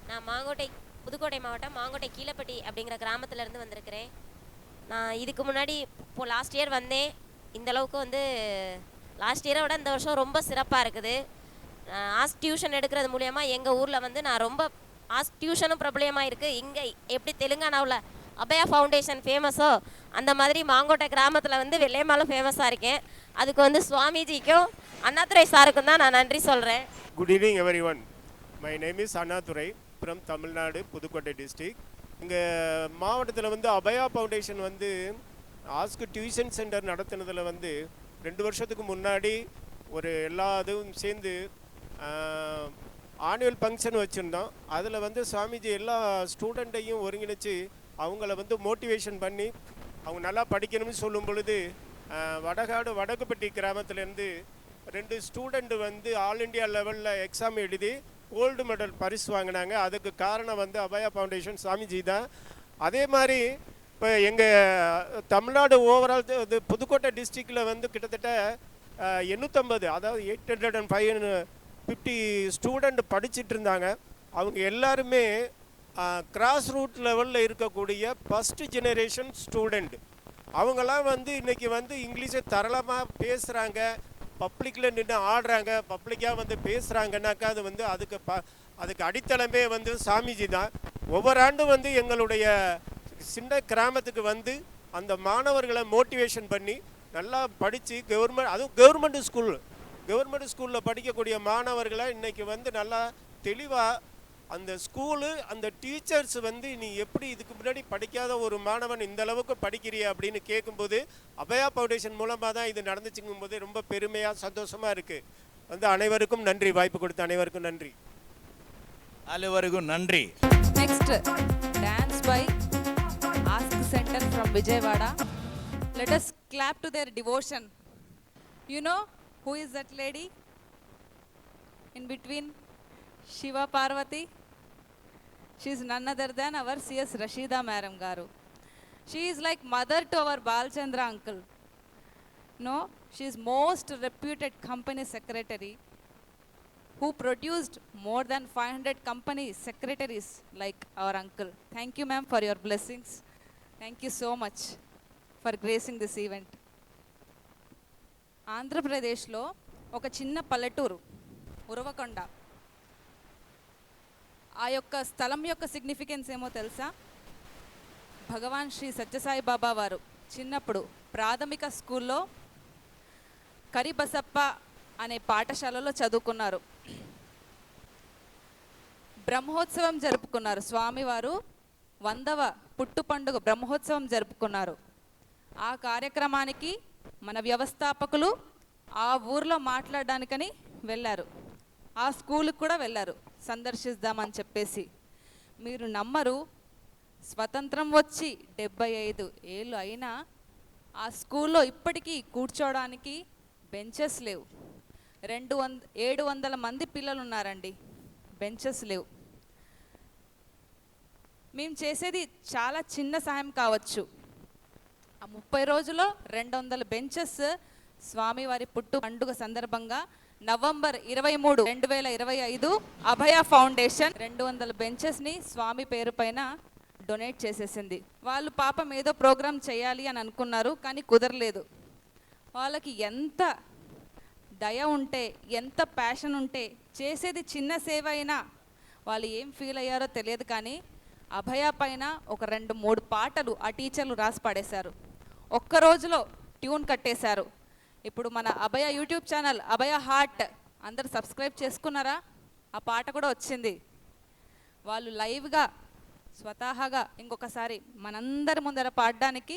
நான் புதுக்கோட்டை மாவட்டம் மாங்கோட்டை கீழப்பட்டி அப்படிங்கிற கிராமத்துலேருந்து வந்திருக்கிறேன். நான் இதுக்கு முன்னாடி இப்போது லாஸ்ட் இயர் வந்தேன். இந்தளவுக்கு வந்து லாஸ்ட் இயரை விட இந்த வருஷம் ரொம்ப சிறப்பாக இருக்குது. ஆஸ்க் டியூஷன் எடுக்கிறது மூலயமா எங்கள் ஊரில் வந்து நான் ரொம்ப ஆஸ்க் டியூஷனும் பிரபலமாக இருக்குது. இங்கே எப்படி தெலுங்கானாவில் அபயா ஃபவுண்டேஷன் ஃபேமஸோ அந்த மாதிரி மாங்கோட்டை கிராமத்தில் வந்து வெள்ளையம்மாளும் ஃபேமஸாக இருக்கேன். அதுக்கு வந்து சுவாமிஜிக்கும் அண்ணாதுரை சாருக்கும் தான் நான் நன்றி சொல்கிறேன். Good evening every one. My name is Annadurai from Tamil Nadu, Pudukkottai district. இங்கே மாவட்டத்தில் வந்து அபயா ஃபவுண்டேஷன் வந்து ஆஸ்க் டியூஷன் சென்டர் நடத்துனதில் வந்து 2 வருஷத்துக்கு முன்னாடி ஒரு எல்லா இதுவும் சேர்ந்து ஆனுவல் ஃபங்க்ஷன் வச்சுருந்தோம். அதில் வந்து சுவாமிஜி எல்லா ஸ்டூடெண்ட்டையும் ஒருங்கிணைச்சு அவங்கள வந்து மோட்டிவேஷன் பண்ணி அவங்க நல்லா படிக்கணும்னு சொல்லும் பொழுது வடக்குப்பட்டி கிராமத்துலேருந்து 2 ஸ்டூடெண்ட் வந்து ஆல் இண்டியா லெவலில் எக்ஸாம் எழுதி கோல்டு மெடல் பரிசு வாங்கினாங்க. அதுக்கு காரணம் வந்து அபயா ஃபவுண்டேஷன் சுவாமிஜி தான். அதே மாதிரி இப்போ எங்கள் தமிழ்நாடு ஓவரால் இது புதுக்கோட்டை டிஸ்ட்ரிக்டில் வந்து கிட்டத்தட்ட 850, அதாவது 850 ஸ்டூடெண்ட் படிச்சுட்டு இருந்தாங்க. அவங்க எல்லாருமே கிராஸ் ரூட் லெவலில் இருக்கக்கூடிய ஃபஸ்ட்டு ஜெனரேஷன் ஸ்டூடெண்ட். அவங்களாம் வந்து இன்றைக்கி வந்து இங்கிலீஷை தரளமாக பேசுகிறாங்க, பப்ளிக்கில் நின்று ஆடுறாங்க, பப்ளிக்காக வந்து பேசுகிறாங்கன்னாக்கா அது வந்து அதுக்கு அடித்தளமே வந்து சாமிஜி தான். ஒவ்வொரு ஆண்டும் வந்து எங்களுடைய சின்ன கிராமத்துக்கு வந்து அந்த மாணவர்களை மோட்டிவேஷன் பண்ணி நல்லா படித்து கவர்மெண்ட் ஸ்கூலில் படிக்கக்கூடிய மாணவர்களை இன்றைக்கி வந்து நல்லா தெளிவாக அந்த ஸ்கூலு அந்த டீச்சர்ஸ் வந்து நீ எப்படி இதுக்கு முன்னாடி படிக்காத ஒரு மாணவன் இந்த அளவுக்கு படிக்கிறிய அப்படின்னு கேட்கும்போது அபயா ஃபவுண்டேஷன் மூலமாக தான் இது நடந்துச்சுங்கும் போது ரொம்ப பெருமையாக சந்தோஷமாக இருக்குது. வந்து அனைவருக்கும் நன்றி, வாய்ப்பு கொடுத்த அனைவருக்கும் நன்றி. அனைவருக்கும் நன்றி. Next dance by ask center from Vijayawada. Let us clap to their devotion. You know who is that lady? in between Shiva Parvati. She is none other than our CS Rashida Madam Garu. She is like mother to our Balchandra uncle. No, she is most reputed company secretary who produced more than 500 company secretaries like our uncle. Thank you, ma'am, for your blessings. Thank you so much for gracing this event. ఆంధ్రప్రదేశ్లో ఒక చిన్న పల్లెటూరు ఉరవకొండ. ఆ యొక్క స్థలం యొక్క significance ఏమో తెలుసా? భగవాన్ శ్రీ సత్యసాయి బాబా వారు చిన్నప్పుడు ప్రాథమిక స్కూల్లో కరిబసప్ప అనే పాఠశాలలో చదువుకున్నారు. బ్రహ్మోత్సవం జరుపుకున్నారు. స్వామివారు 100వ పుట్టు పండుగ బ్రహ్మోత్సవం జరుపుకున్నారు. ఆ కార్యక్రమానికి మన వ్యవస్థాపకులు ఆ ఊర్లో మాట్లాడడానికని వెళ్ళారు. ఆ స్కూల్కి కూడా వెళ్ళారు సందర్శిద్దామని చెప్పేసి. మీరు నమ్మరు, స్వతంత్రం వచ్చి 75 ఏళ్ళు అయినా ఆ స్కూల్లో ఇప్పటికీ కూర్చోడానికి బెంచెస్ లేవు. 700 మంది పిల్లలు ఉన్నారండి, బెంచెస్ లేవు. మేము చేసేది చాలా చిన్న సహాయం కావచ్చు. ఆ 30 రోజుల్లో 200 బెంచెస్ స్వామివారి పుట్టు పండుగ సందర్భంగా నవంబర్ 23, 2025 అభయ ఫౌండేషన్ 200 బెంచెస్ని స్వామి పేరు పైన డొనేట్ చేసేసింది. వాళ్ళు పాపం ఏదో ప్రోగ్రామ్ చేయాలి అని అనుకున్నారు, కానీ కుదరలేదు. వాళ్ళకి ఎంత దయ ఉంటే, ఎంత ప్యాషన్ ఉంటే, చేసేది చిన్న సేవ అయినా వాళ్ళు ఏం ఫీల్ అయ్యారో తెలియదు, కానీ అభయ పైన ఒక 2-3 పాటలు ఆ టీచర్లు రాసి పడేశారు. ఒక్క రోజులో ట్యూన్ కట్టేశారు. ఇప్పుడు మన అభయ యూట్యూబ్ ఛానల్ అభయ హార్ట్ అందరు సబ్స్క్రైబ్ చేసుకున్నారా? ఆ పాట కూడా వచ్చింది. వాళ్ళు లైవ్గా స్వతహాగా ఇంకొకసారి మనందరి ముందర పాడడానికి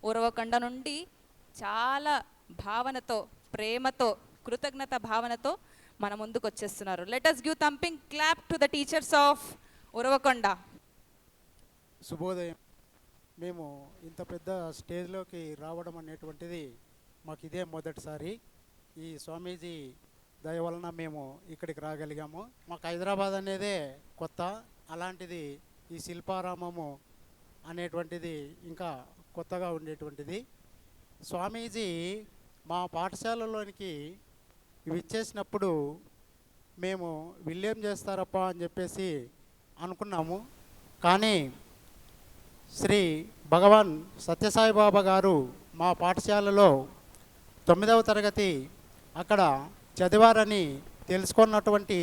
ఉరవకొండ నుండి చాలా భావనతో, ప్రేమతో, కృతజ్ఞత భావనతో మన ముందుకు వచ్చేస్తున్నారు. Let us give thumping clap to the teachers of Uravakonda. శుభోదయం. మేము ఇంత పెద్ద స్టేజ్లోకి రావడం అనేటువంటిది మాకు ఇదే మొదటిసారి. ఈ స్వామీజీ దయ వలన మేము ఇక్కడికి రాగలిగాము. మాకు హైదరాబాద్ అనేదే కొత్త, అలాంటిది ఈ శిల్పారామము అనేటువంటిది ఇంకా కొత్తగా ఉండేటువంటిది. స్వామీజీ మా పాఠశాలలోనికి విచ్చేసినప్పుడు మేము వీళ్ళేం చేస్తారప్ప అని చెప్పేసి అనుకున్నాము. కానీ శ్రీ భగవాన్ సత్యసాయి బాబా గారు మా పాఠశాలలో 9వ తరగతి అక్కడ చదివారని తెలుసుకున్నటువంటి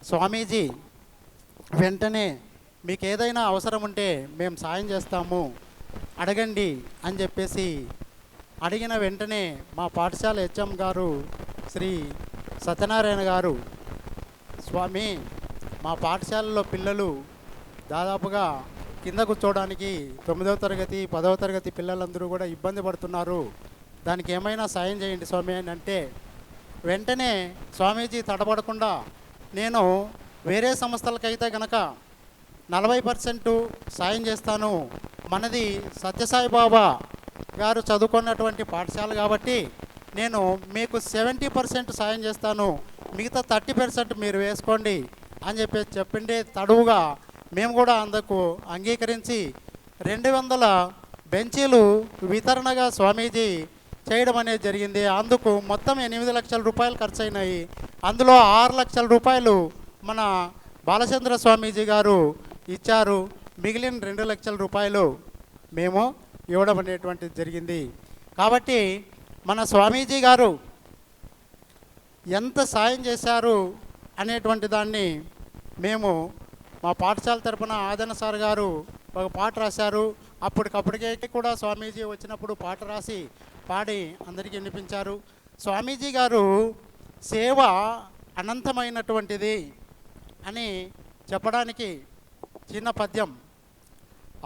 స్వామీజీ వెంటనే మీకు ఏదైనా అవసరం ఉంటే మేము సాయం చేస్తాము, అడగండి అని చెప్పేసి అడిగిన వెంటనే మా పాఠశాల హెచ్ఎం గారు శ్రీ సత్యనారాయణ గారు, స్వామి మా పాఠశాలలో పిల్లలు దాదాపుగా కింద కూర్చోవడానికి 9వ తరగతి 10వ తరగతి పిల్లలందరూ కూడా ఇబ్బంది పడుతున్నారు, దానికి ఏమైనా సాయం చేయండి స్వామి అని అంటే వెంటనే స్వామీజీ తడబడకుండా నేను వేరే సంస్థలకైతే కనుక 40% సాయం చేస్తాను, మనది సత్యసాయి బాబా గారు చదువుకున్నటువంటి పాఠశాల కాబట్టి నేను మీకు 70% సాయం చేస్తాను, మిగతా 30% మీరు వేసుకోండి అని చెప్పేసి చెప్పిండే తడువుగా మేము కూడా అందుకు అంగీకరించి 200 బెంచీలు వితరణగా స్వామీజీ చేయడం అనేది జరిగింది. అందుకు మొత్తం 8 లక్షల రూపాయలు ఖర్చు అయినాయి. అందులో 6 లక్షల రూపాయలు మన బాలచంద్ర స్వామీజీ గారు ఇచ్చారు. మిగిలిన 2 లక్షల రూపాయలు మేము ఇవ్వడం అనేటువంటిది జరిగింది. కాబట్టి మన స్వామీజీ గారు ఎంత సాయం చేశారు అనేటువంటి దాన్ని మేము మా పాఠశాల తరపున ఆదన సార్ గారు ఒక పాట రాశారు. అప్పటికప్పటికే కూడా స్వామీజీ వచ్చినప్పుడు పాట రాసి పాడి అందరికీ వినిపించారు. స్వామీజీ గారు సేవ అనంతమైనటువంటిది అని చెప్పడానికి చిన్న పద్యం.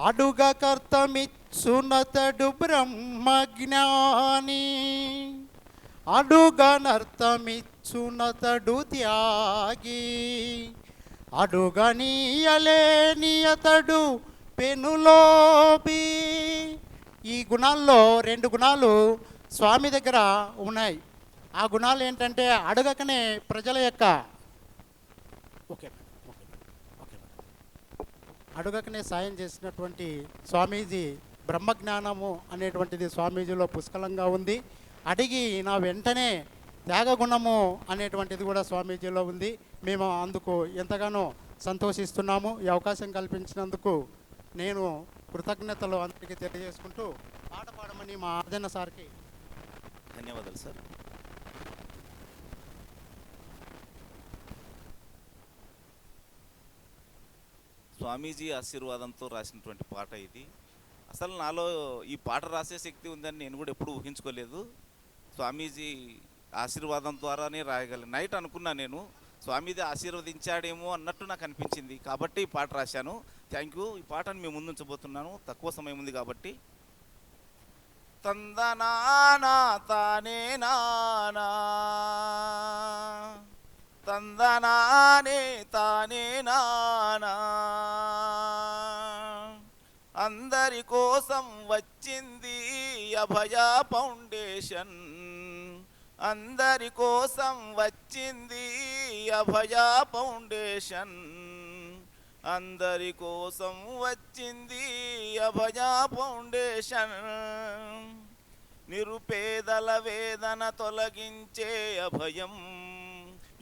అడుగ కర్తమిచ్చునతడు బ్రహ్మజ్ఞాని, అడుగనర్థమిచ్చునతడు త్యాగి, అడుగనీయలేని అతడు పెనులోబి. ఈ గుణాల్లో 2 గుణాలు స్వామి దగ్గర ఉన్నాయి. ఆ గుణాలు ఏంటంటే అడగకనే ప్రజల యొక్క okay madam, okay madam, okay madam. అడుగకనే సాయం చేసినటువంటి స్వామీజీ బ్రహ్మజ్ఞానము అనేటువంటిది స్వామీజీలో పుష్కలంగా ఉంది. అడిగి నా వెంటనే త్యాగగుణము అనేటువంటిది కూడా స్వామీజీలో ఉంది. మేము అందుకు ఎంతగానో సంతోషిస్తున్నాము. ఈ అవకాశం కల్పించినందుకు నేను కృతజ్ఞతలు అందరికీ తెలియజేసుకుంటూ పాట పాడమని మా ఆర్జన సార్కి ధన్యవాదాలు సార్. స్వామీజీ ఆశీర్వాదంతో రాసినటువంటి పాట ఇది. అసలు నాలో ఈ పాట రాసే శక్తి ఉందని నేను కూడా ఎప్పుడూ ఊహించుకోలేదు. స్వామీజీ ఆశీర్వాదం ద్వారానే రాయగలను. నైట్ అనుకున్నా నేను స్వామీజీ ఆశీర్వదించాడేమో అన్నట్టు నాకు అనిపించింది, కాబట్టి ఈ పాట రాశాను. Thank you. ఈ పాటను మేము ముందుంచబోతున్నాను, తక్కువ సమయం ఉంది కాబట్టి. తందనానా తానే నానా తందనానే తానే నానా అందరి కోసం వచ్చింది అభయ ఫౌండేషన్, అందరి కోసం వచ్చింది అభయ ఫౌండేషన్, అందరి కోసం వచ్చింది అభయ ఫౌండేషన్. నిరుపేదల వేదన తొలగించే అభయం,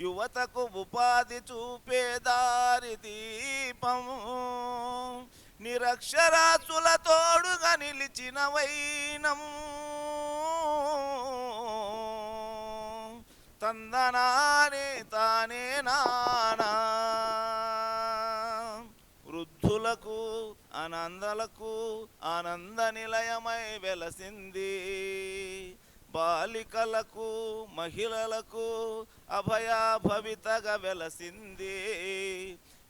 యువతకు ఉపాధి చూపే దారి దీపం, నిరక్షరాస్యుల తోడుగా నిలిచిన వైనం. తందనానే తానే నానా వృద్ధులకు ఆనందలకు ఆనంద నిలయమై వెలసింది, బాలికలకు మహిళలకు అభయా భవితగా వెలసింది,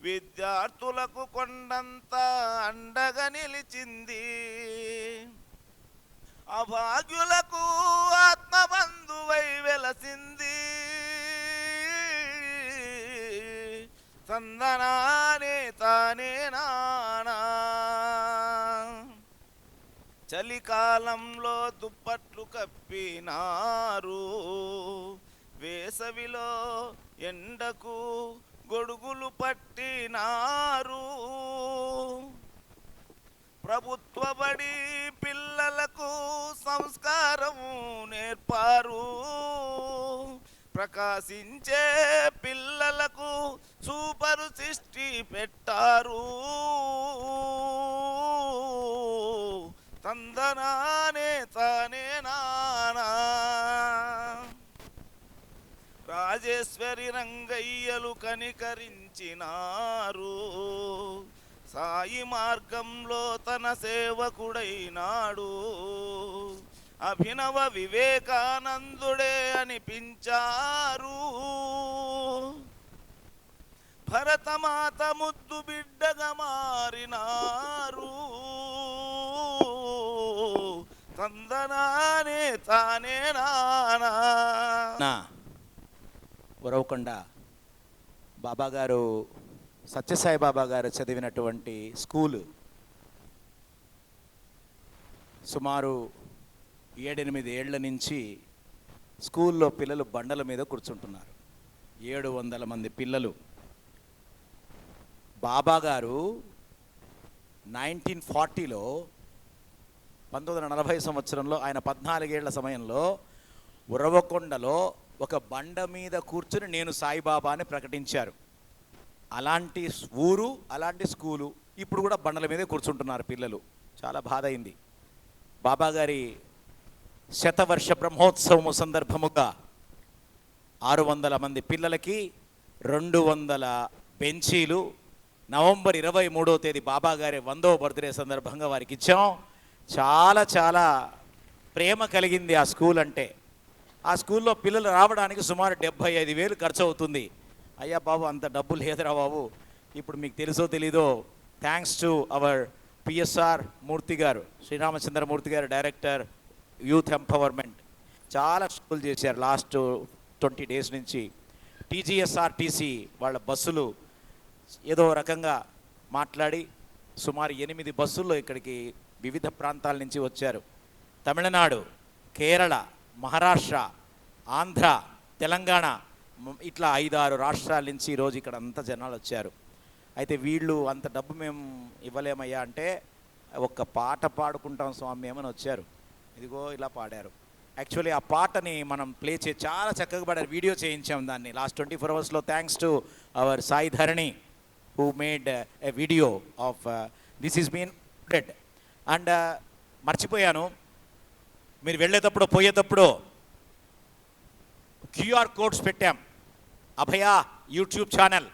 విద్యార్థులకు కొండంత అండగా నిలిచింది, అభాగ్యులకు ఆత్మబంధువై వెలసింది. తందనానే తానే నానా చలికాలంలో దుప్పట్లు కప్పినారు, వేసవిలో ఎండకు గొడుగులు పట్టినారు, ప్రభుత్వ బడి పిల్లలకు సంస్కారం నేర్పారు, ప్రకాశించే పిల్లలకు సూపర్ సృష్టి పెట్టారు. తందనానే తానే నానా రాజేశ్వరి రంగయ్యలు కనికరించినారు, సాయి మార్గంలో తన సేవకుడైనాడు, అభినవ వివేకానందుడే అనిపించారు, భరతమాత ముద్దు బిడ్డగా మారినారు. తందనానే తానే నానా ఉరవకొండ బాబాగారు, సత్యసాయి బాబా గారు చదివినటువంటి స్కూలు సుమారు 7-8 ఏళ్ల నుంచి స్కూల్లో పిల్లలు బండల మీద కూర్చుంటున్నారు. 700 మంది పిల్లలు. బాబాగారు 1940లో 1940 సంవత్సరంలో ఆయన 14 ఏళ్ల సమయంలో ఉరవకొండలో ఒక బండ మీద కూర్చుని నేను సాయిబాబా అని ప్రకటించారు. అలాంటి ఊరు, అలాంటి స్కూలు ఇప్పుడు కూడా బండల మీదే కూర్చుంటున్నారు పిల్లలు. చాలా బాధ అయింది. బాబాగారి శతవర్ష బ్రహ్మోత్సవము సందర్భముగా 600 మంది పిల్లలకి 200 బెంచీలు నవంబర్ 23వ తేదీ బాబాగారి 100వ బర్త్డే సందర్భంగా వారికి ఇచ్చాం. చాలా చాలా ప్రేమ కలిగింది ఆ స్కూల్ అంటే. ఆ స్కూల్లో పిల్లలు రావడానికి సుమారు 75,000 ఖర్చు అవుతుంది. అయ్యా బాబు, అంత డబ్బు లేదురా బాబు. ఇప్పుడు మీకు తెలుసో తెలీదో, థ్యాంక్స్ టు అవర్ పిఎస్ఆర్ మూర్తి గారు, శ్రీరామచంద్రమూర్తి గారు, డైరెక్టర్ యూత్ ఎంపవర్మెంట్, చాలా స్కూల్ చేశారు లాస్ట్ 20 డేస్ నుంచి. టీజీఎస్ఆర్టీసీ వాళ్ళ బస్సులు ఏదో రకంగా మాట్లాడి సుమారు 8 బస్సుల్లో ఇక్కడికి వివిధ ప్రాంతాల నుంచి వచ్చారు. తమిళనాడు, కేరళ, మహారాష్ట్ర, ఆంధ్ర, తెలంగాణ ఇట్లా 5-6 రాష్ట్రాల నుంచి ఈరోజు ఇక్కడ అంతా జనాలు వచ్చారు. అయితే వీళ్ళు అంత డబ్బు మేము ఇవ్వలేమయ్యా అంటే, ఒక్క పాట పాడుకుంటాం స్వామి ఏమని వచ్చారు. ఇదిగో ఇలా పాడారు. యాక్చువల్లీ ఆ పాటని మనం ప్లే చాలా చక్కగా పాడారు. వీడియో చేయించాం దాన్ని లాస్ట్ 24 అవర్స్లో. Thanks to our Sai Dharani who made a video of this is been dead. And మర్చిపోయాను, మీరు వెళ్ళేటప్పుడు పోయేటప్పుడు క్యూఆర్ కోడ్స్ పెట్టాం. Abhaya YouTube channel,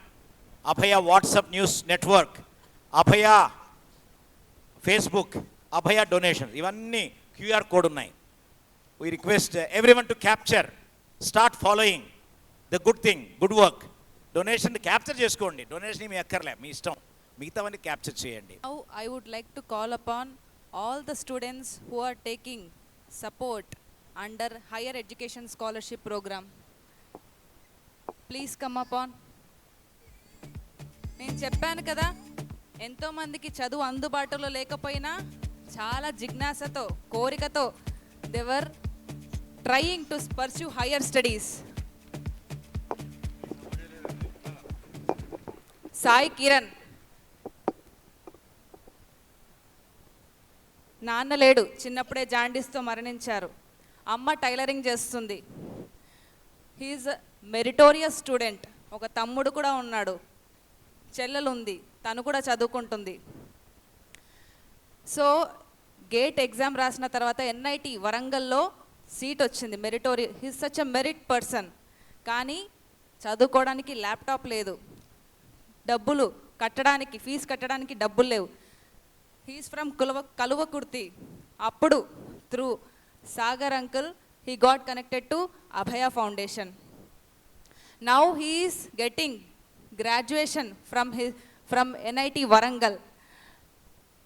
Abhaya WhatsApp news network, Abhaya Facebook, Abhaya donation, ఇవన్నీ క్యూఆర్ కోడ్ ఉన్నాయి. We request everyone to capture, start following the good thing, good work. Donation capture చేసుకోండి. Donation మీ ఎక్కర్లే, మీ ఇష్టం, మిగతావన్నీ క్యాప్చర్ చేయండి. Now I would like to call upon all the students who are taking support under higher education scholarship program. Please come upon. నేను చెప్పాను కదా, ఎంతోమందికి చదువు అందుబాటులో లేకపోయినా చాలా జిజ్ఞాసతో, కోరికతో they were trying to pursue higher studies. Sai Kiran, నాన్న లేడు, చిన్నప్పుడే జాండీస్తో మరణించారు. అమ్మ టైలరింగ్ చేస్తుంది. He's meritorious student. ఒక తమ్ముడు కూడా ఉన్నాడు, చెల్లెలు ఉంది, తను కూడా చదువుకుంటుంది. సో గేట్ ఎగ్జామ్ రాసిన తర్వాత ఎన్ఐటి వరంగల్లో సీట్ వచ్చింది. He's such a merit person. కానీ చదువుకోవడానికి ల్యాప్టాప్ లేదు, డబ్బులు కట్టడానికి, ఫీజు కట్టడానికి డబ్బులు లేవు. He's from Kalwakurthy. అప్పుడు through Sagar uncle he got connected to Abhaya Foundation. Now he is getting graduation from NIT Warangal.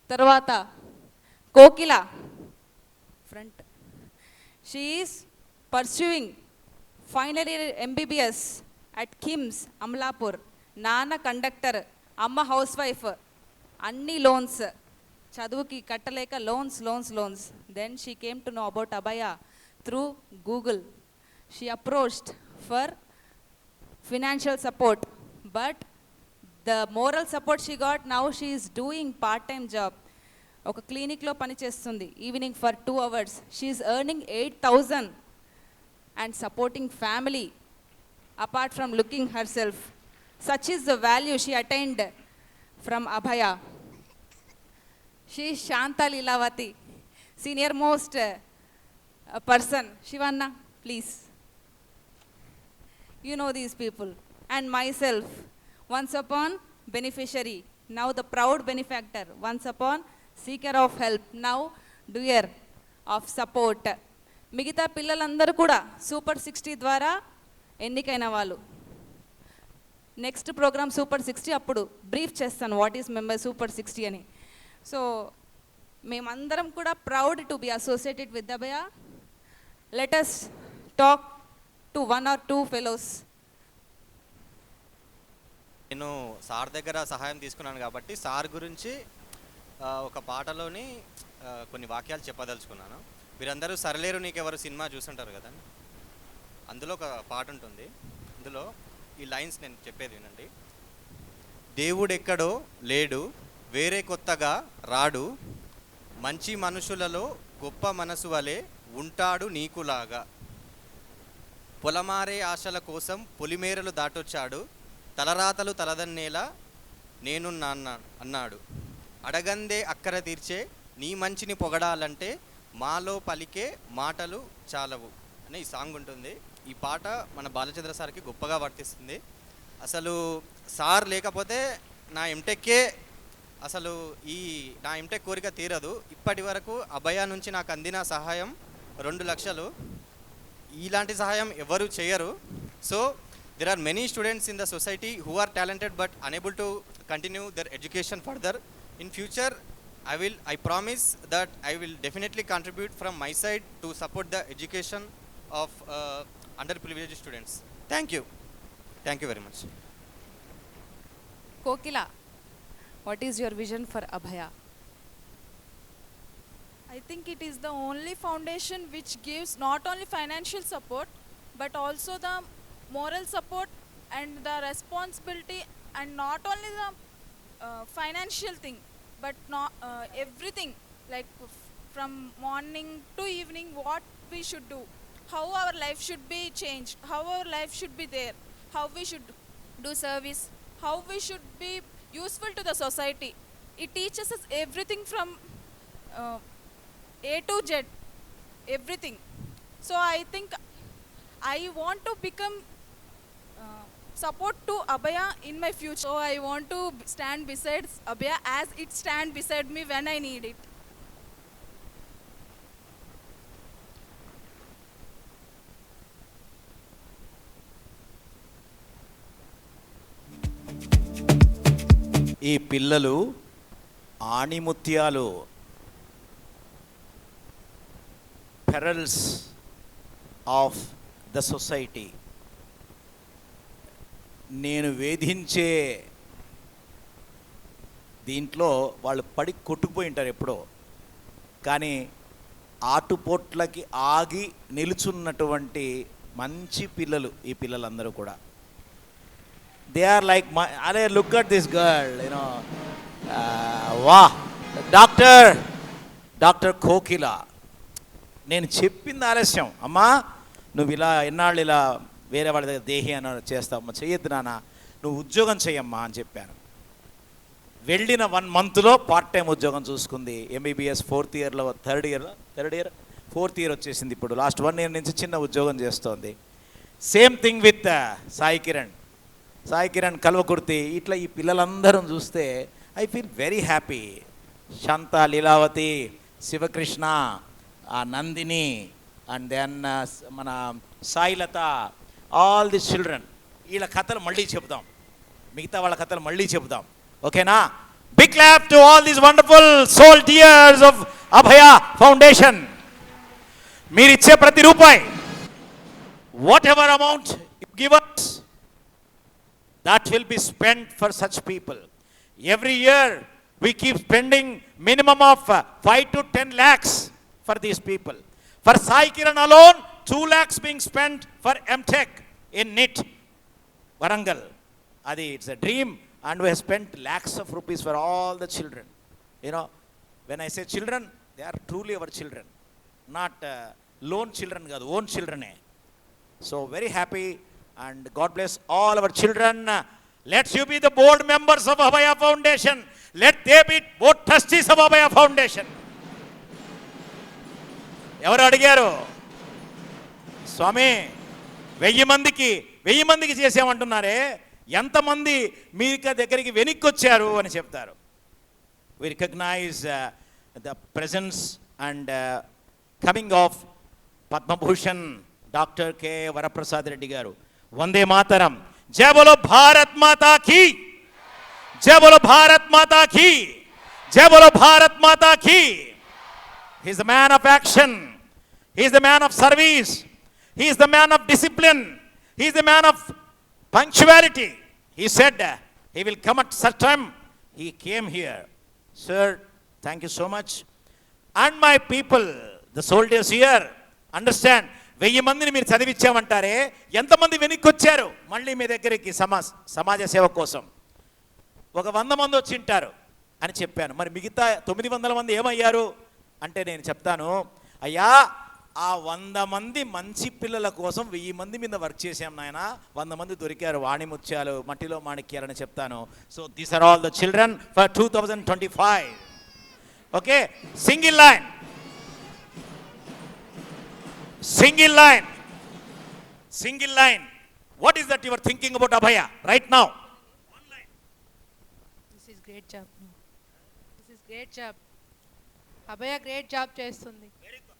తర్వాత కోకిల front, she is pursuing final year MBBS at KIMS Amalapur. నాన్న కండక్టర్, అమ్మ హౌస్ వైఫ్. అన్ని loans, చదువుకి కట్టలేక loans. Then she came to know about Abhaya through Google. She approached for financial support, but the moral support she got, now she is doing part-time job. ఒక క్లినిక్లో పనిచేస్తుంది, evening for 2 hours. She is earning 8,000 and supporting family apart from looking herself. Such is the value she attained from Abhaya. She is Shanta Lilavati, senior most person. Shivanna, please. You know these people. And myself, once upon beneficiary, now the proud benefactor, once upon seeker of help, now doer of support. మిగతా పిల్లలందరూ కూడా super 60 ద్వారా ఎన్నికైన వాళ్ళు. Next programme super 60, అప్పుడు brief చేస్తాను what is member super 60 అని. So మేమందరం కూడా proud to be associated with Abhaya. Let us talk to 1 or 2 fellows. నేను సార్ దగ్గర సహాయం తీసుకున్నాను కాబట్టి సార్ గురించి ఒక పాటలోని కొన్ని వాక్యాలు చెప్పదలుచుకున్నాను. మీరందరూ సరలేరు నీకెవరు సినిమా చూసుంటారు కదా, అందులో ఒక పాట ఉంటుంది. అందులో ఈ లైన్స్ నేను చెప్పేది వినండి. దేవుడెక్కడో లేడు, వేరే కొత్తగా రాడు, మంచి మనుషులలో గొప్ప మనసు వలె ఉంటాడు నీకులాగా, పొలమారే ఆశల కోసం పొలిమేరలు దాటొచ్చాడు, తలరాతలు తలదన్నేలా నేను నాన్న అన్నాడు, అడగందే అక్కర తీర్చే నీ మంచిని పొగడాలంటే మాలో పలికే మాటలు చాలవు అనే ఈ సాంగ్ ఉంటుంది. ఈ పాట మన బాలచంద్ర సార్కి గొప్పగా వర్తిస్తుంది. అసలు సార్ లేకపోతే నా ఎంటెక్కే అసలు నా ఎంటెక్ కోరిక తీరదు. ఇప్పటి వరకు అభయ నుంచి నాకు అందిన సహాయం 2 లక్షలు. ఇలాంటి సహాయం ఎవరు చేయరు. So there are many students in the society who are talented but unable to continue their education further. In future I promise that I will definitely contribute from my side to support the education of underprivileged students. Thank you very much. Kokila, what is your vision for Abhaya? I think it is the only foundation which gives not only financial support but also the moral support and the responsibility, and not only the financial thing, but not everything, like from morning to evening, what we should do, how our life should be changed, how our life should be there, how we should do service, how we should be useful to the society. It teaches us everything from A to Z, everything. So I think I want to become support to Abhaya in my future. So I want to stand beside Abhaya as it stand beside me when I need it. ఈ పిల్లలు ఆణిముత్యాలు, pearls of the society. నేను వేధించే దీంట్లో వాళ్ళు పడి కొట్టుకుపోయి ఉంటారు ఎప్పుడో, కానీ ఆటుపోట్లకి ఆగి నిలుచున్నటువంటి మంచి పిల్లలు ఈ పిల్లలందరూ కూడా. దే ఆర్ లైక్ అరే look at this girl, you know, వా డాక్టర్ కోకిల. నేను చెప్పింది ఆలస్యం, అమ్మా నువ్వు ఇలా ఎన్నాళ్ళు ఇలా వేరే వాళ్ళ దగ్గర దేహి అని చేస్తావమ్మా, చెయ్యొద్దు నాన్న, నువ్వు ఉద్యోగం చెయ్యమ్మా అని చెప్పాను. వెళ్ళిన 1 monthలో పార్ట్ టైం ఉద్యోగం చూసుకుంది. ఎంబీబీఎస్ 4th yearలో థర్డ్ ఇయర్ 4th year వచ్చేసింది. ఇప్పుడు లాస్ట్ 1 year నుంచి చిన్న ఉద్యోగం చేస్తోంది. Same thing with Sai Kiran Kalwakurthi. ఇట్లా ఈ పిల్లలందరం చూస్తే I feel very happy. Shanta, Leelavathi, Shivakrishna, Nandini, and then మన సాయిలత, ఆల్ ది చిల్డ్రన్. వీళ్ళ కథలు మళ్ళీ చెబుదాం, మిగతా వాళ్ళ కథలు మళ్ళీ చెబుదాం, ఓకేనా? Big clap to all these wonderful soldiers of Abhaya Foundation. మీరిచ్చే ప్రతి రూపాయి, whatever amount you give us, that will be spent for such people. Every year we keep spending minimum of 5 to 10 lakhs for these people. For Sai Kiran alone, 2 lakhs being spent for MTech in NIT, Warangal. Adi, it's a dream, and we have spent lakhs of rupees for all the children. You know, when I say children, they are truly our children, not loan children, own children. So very happy, and God bless all our children. Let you be the board members of Abhaya Foundation. Let they be board trustees of Abhaya Foundation. ఎవరు అడిగారు? స్వామి 1000 మందికి చేసామంటున్నారే, ఎంతమంది మీ దగ్గరికి వెనక్కి వచ్చారు అని చెప్తారు. We recognize the presence and coming of Padma-Bhushan Dr. K. Varaprasad Reddy garu. Vande Mataram. జై బోలో భారత్ మాతా కీ, జై బోలో భారత్ మాతా కీ, జై బోలో Bharat Mata key. He is the man of action, he is the man of service, he is the man of discipline, he is the man of punctuality. He said he will come at such time. He came here. Sir, thank you so much. And my people, the soldiers here, understand, 1000 మందిని మీరు చదివించామంటారే, ఎంతమంది వెనక్కి వచ్చారు మళ్ళీ మీ దగ్గరికి సమాజ సేవ కోసం? ఒక 100 మంది వచ్చింటారు అని చెప్పాను. మరి మిగతా 900 మంది ఏమయ్యారు అంటే నేను చెప్తాను, అయ్యా ఆ 100 మంది మంచి పిల్లల కోసం 1000 మంది మీద వర్క్ చేసాం నాయన. 100 మంది దొరికారు వాణిముత్యాలు, మట్టిలో మాణిక్యాలని చెప్తాను. So these are all the children for 2025. Okay, single line. What is that you are thinking about Abhaya right now? One line. This is great job. This is great job. Abhaya great job చేస్తుంది. Very good.